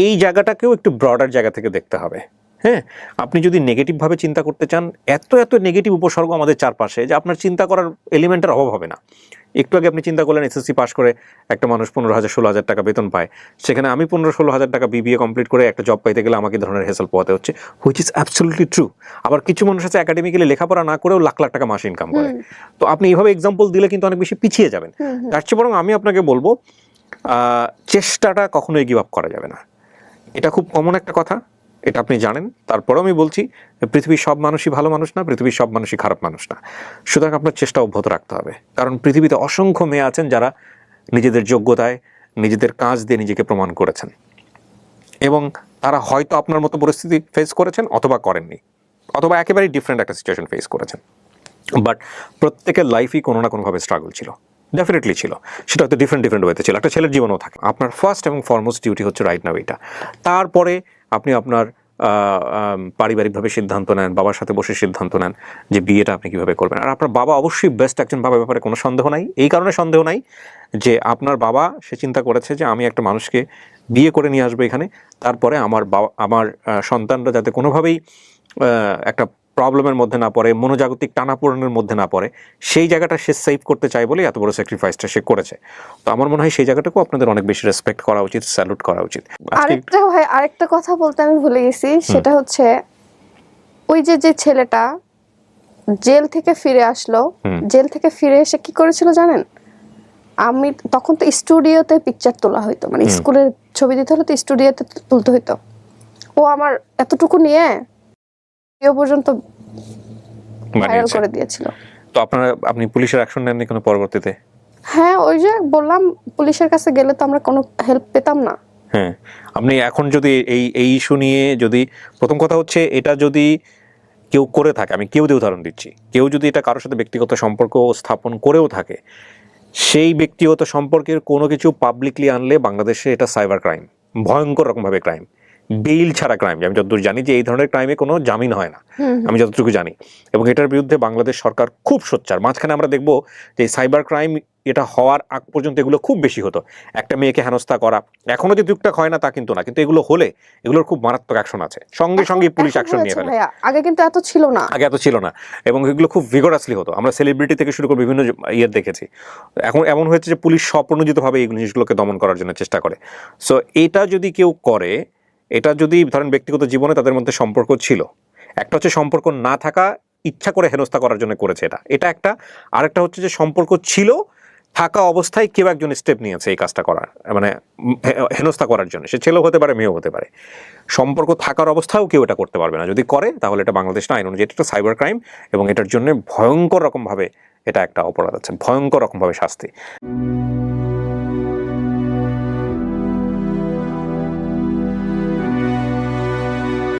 এই জায়গাটাকেও একটু ব্রডার জায়গা থেকে দেখতে হবে। হ্যাঁ, আপনি যদি নেগেটিভভাবে চিন্তা করতে চান, এত নেগেটিভ উপসর্গ আমাদের চারপাশে যে আপনার চিন্তা করার এলিমেন্টের অভাব হবে না। একটু আগে আপনি চিন্তা করলেন এসএসসি পাস করে একটা মানুষ 15,000-16,000 টাকা বেতন পায়, সেখানে আমি 15-16,000 টাকা বিবিএ কমপ্লিট করে একটা জব পাইতে গেলে আমাকে ধরনের হেসেল পোহাতে হচ্ছে, হুইচ ইজ অ্যাবসলিউটলি ট্রু। আবার কিছু মানুষ আছে একাডেমিক্যালি লেখাপড়া না করেও লাখ লাখ টাকা মাসে ইনকাম করে। তো আপনি এইভাবে এক্সাম্পল দিলে কিন্তু অনেক বেশি পিছিয়ে যাবেন। তার চেয়ে বরং আমি আপনাকে বলবো, চেষ্টাটা কখনোই গিভ আপ করা যাবে না। এটা খুব কমন একটা কথা, এটা আপনি জানেন। তারপরেও আমি বলছি, পৃথিবীর সব মানুষই ভালো মানুষ না, পৃথিবীর সব মানুষই খারাপ মানুষ না। সুতরাং আপনার চেষ্টা অব্যাহত রাখতে হবে, কারণ পৃথিবীতে অসংখ্য মেয়ে আছেন যারা নিজেদের যোগ্যতায়, নিজেদের কাজ দিয়ে নিজেকে প্রমাণ করেছেন, এবং তারা হয়তো আপনার মতো পরিস্থিতি ফেস করেছেন অথবা করেননি, অথবা একেবারেই ডিফারেন্ট একটা সিচুয়েশন ফেস করেছেন। বাট প্রত্যেকের লাইফই কোনো না কোনোভাবে স্ট্রাগল ছিল, ডেফিনেটলি ছিল। সেটা হয়তো ডিফারেন্ট ওয়েতে ছিল, একটা ছেলের জীবনও থাকে। আপনার ফার্স্ট এবং ফরমোস্ট ডিউটি হচ্ছে রাইট নাও এটা। তারপরে আপনি আপনার পারিবারিকভাবে সিদ্ধান্ত নেন, বাবার সাথে বসে সিদ্ধান্ত নেন যে বিয়েটা আপনি কীভাবে করবেন। আর আপনার বাবা অবশ্যই বেস্ট একজন বাবার ব্যাপারে কোনো সন্দেহ নাই। এই কারণে সন্দেহ নাই যে আপনার বাবা সে চিন্তা করেছে যে আমি একটা মানুষকে বিয়ে করে নিয়ে আসবো এখানে, তারপরে আমার সন্তানরা যাতে কোনোভাবেই একটা প্রবলেমের মধ্যে না পড়ে, মনোজাগতিক টানাপোড়েনের মধ্যে না পড়ে, সেই জায়গাটা সে সেভ করতে চায় বলে এত বড় স্যাক্রিফাইসটা সে করেছে। তো আমার মনে হয় সেই জায়গাটাকেও আপনাদের অনেক বেশি রেসপেক্ট করা উচিত, স্যালুট করা উচিত। আরেকটা কথা বলতে আমি ভুলে গেছি, সেটা হচ্ছে ওই যে ছেলেটা জেল থেকে ফিরে আসলো, জেল থেকে ফিরে এসে কি করেছিল জানেন? আমি তখন তো স্টুডিওতে পিকচার তোলা হইতো, মানে স্কুলের ছবি দিতে হলে তো স্টুডিওতে তুলতে হইতো। ও আমার এতটুকু নিয়ে পর্যন্ত ভাইরাল করে দিয়েছিল। তো আপনি পুলিশের অ্যাকশন নেননি কোনো পরবর্তীতে? হ্যাঁ, ওই যে বললাম, পুলিশের কাছে গেলে তো আমরা কোনো হেল্প পেতাম না। হ্যাঁ, আপনি এখন যদি এই ইস্যু নিয়ে, যদি প্রথম কথা হচ্ছে এটা যদি কেউ করে থাকে, আমি কেউ দিয়ে উদাহরণ দিচ্ছি, কেউ যদি এটা কারোর সাথে ব্যক্তিগত সম্পর্ক স্থাপন করেও থাকে, সেই ব্যক্তিগত সম্পর্কের কোনো কিছু পাবলিকলি আনলে বাংলাদেশে এটা সাইবার ক্রাইম, ভয়ঙ্কর রকমভাবে ক্রাইম, বেইল ছাড়া ক্রাইম। আমি যতদূর জানি যে এই ধরনের ক্রাইমে কোনো জামিন হয় না, আমি যতটুকু জানি, এবং এটার বিরুদ্ধে বাংলাদেশ সরকার খুব সোচ্চার। মাঝখানে আমরা দেখব যে সাইবার ক্রাইম এটা হওয়ার আগ পর্যন্ত এগুলো খুব বেশি হতো, একটা মেয়েকে হেনস্থা করা। এখনো যে টুকটাক হয় না তা কিন্তু না, কিন্তু এগুলো হলে এগুলোর খুব মারাত্মক অ্যাকশন আছে, সঙ্গে সঙ্গে পুলিশ অ্যাকশন নিয়ে ফেলে। আগে কিন্তু এত ছিল না, আগে এত ছিল না, এবং এগুলো খুব ভিগোরাসলি হতো। আমরা সেলিব্রিটি থেকে শুরু করে বিভিন্ন ইয়ে দেখেছি। এখন এমন হয়েছে যে পুলিশ স্বপ্রণোদিতভাবে এই জিনিসগুলোকে দমন করার জন্য চেষ্টা করে। সো এটা যদি কেউ করে, এটা যদি ধরেন ব্যক্তিগত জীবনে তাদের মধ্যে সম্পর্ক ছিল, একটা হচ্ছে সম্পর্ক না থাকা, ইচ্ছা করে হেনস্থা করার জন্য করেছে এটা একটা। আরেকটা হচ্ছে যে সম্পর্ক ছিল, থাকা অবস্থায় কেউ একজন স্টেপ নিয়েছে এই কাজটা করার, মানে হেনস্থা করার জন্য, সে ছেলেও হতে পারে মেয়েও হতে পারে, সম্পর্ক থাকার অবস্থায়ও কেউ এটা করতে পারবে না। যদি করে তাহলে এটা বাংলাদেশ আইন অনুযায়ী এটা সাইবার ক্রাইম, এবং এটার জন্য ভয়ঙ্কর রকমভাবে এটা একটা অপরাধ আছে, ভয়ঙ্কর রকমভাবে শাস্তি।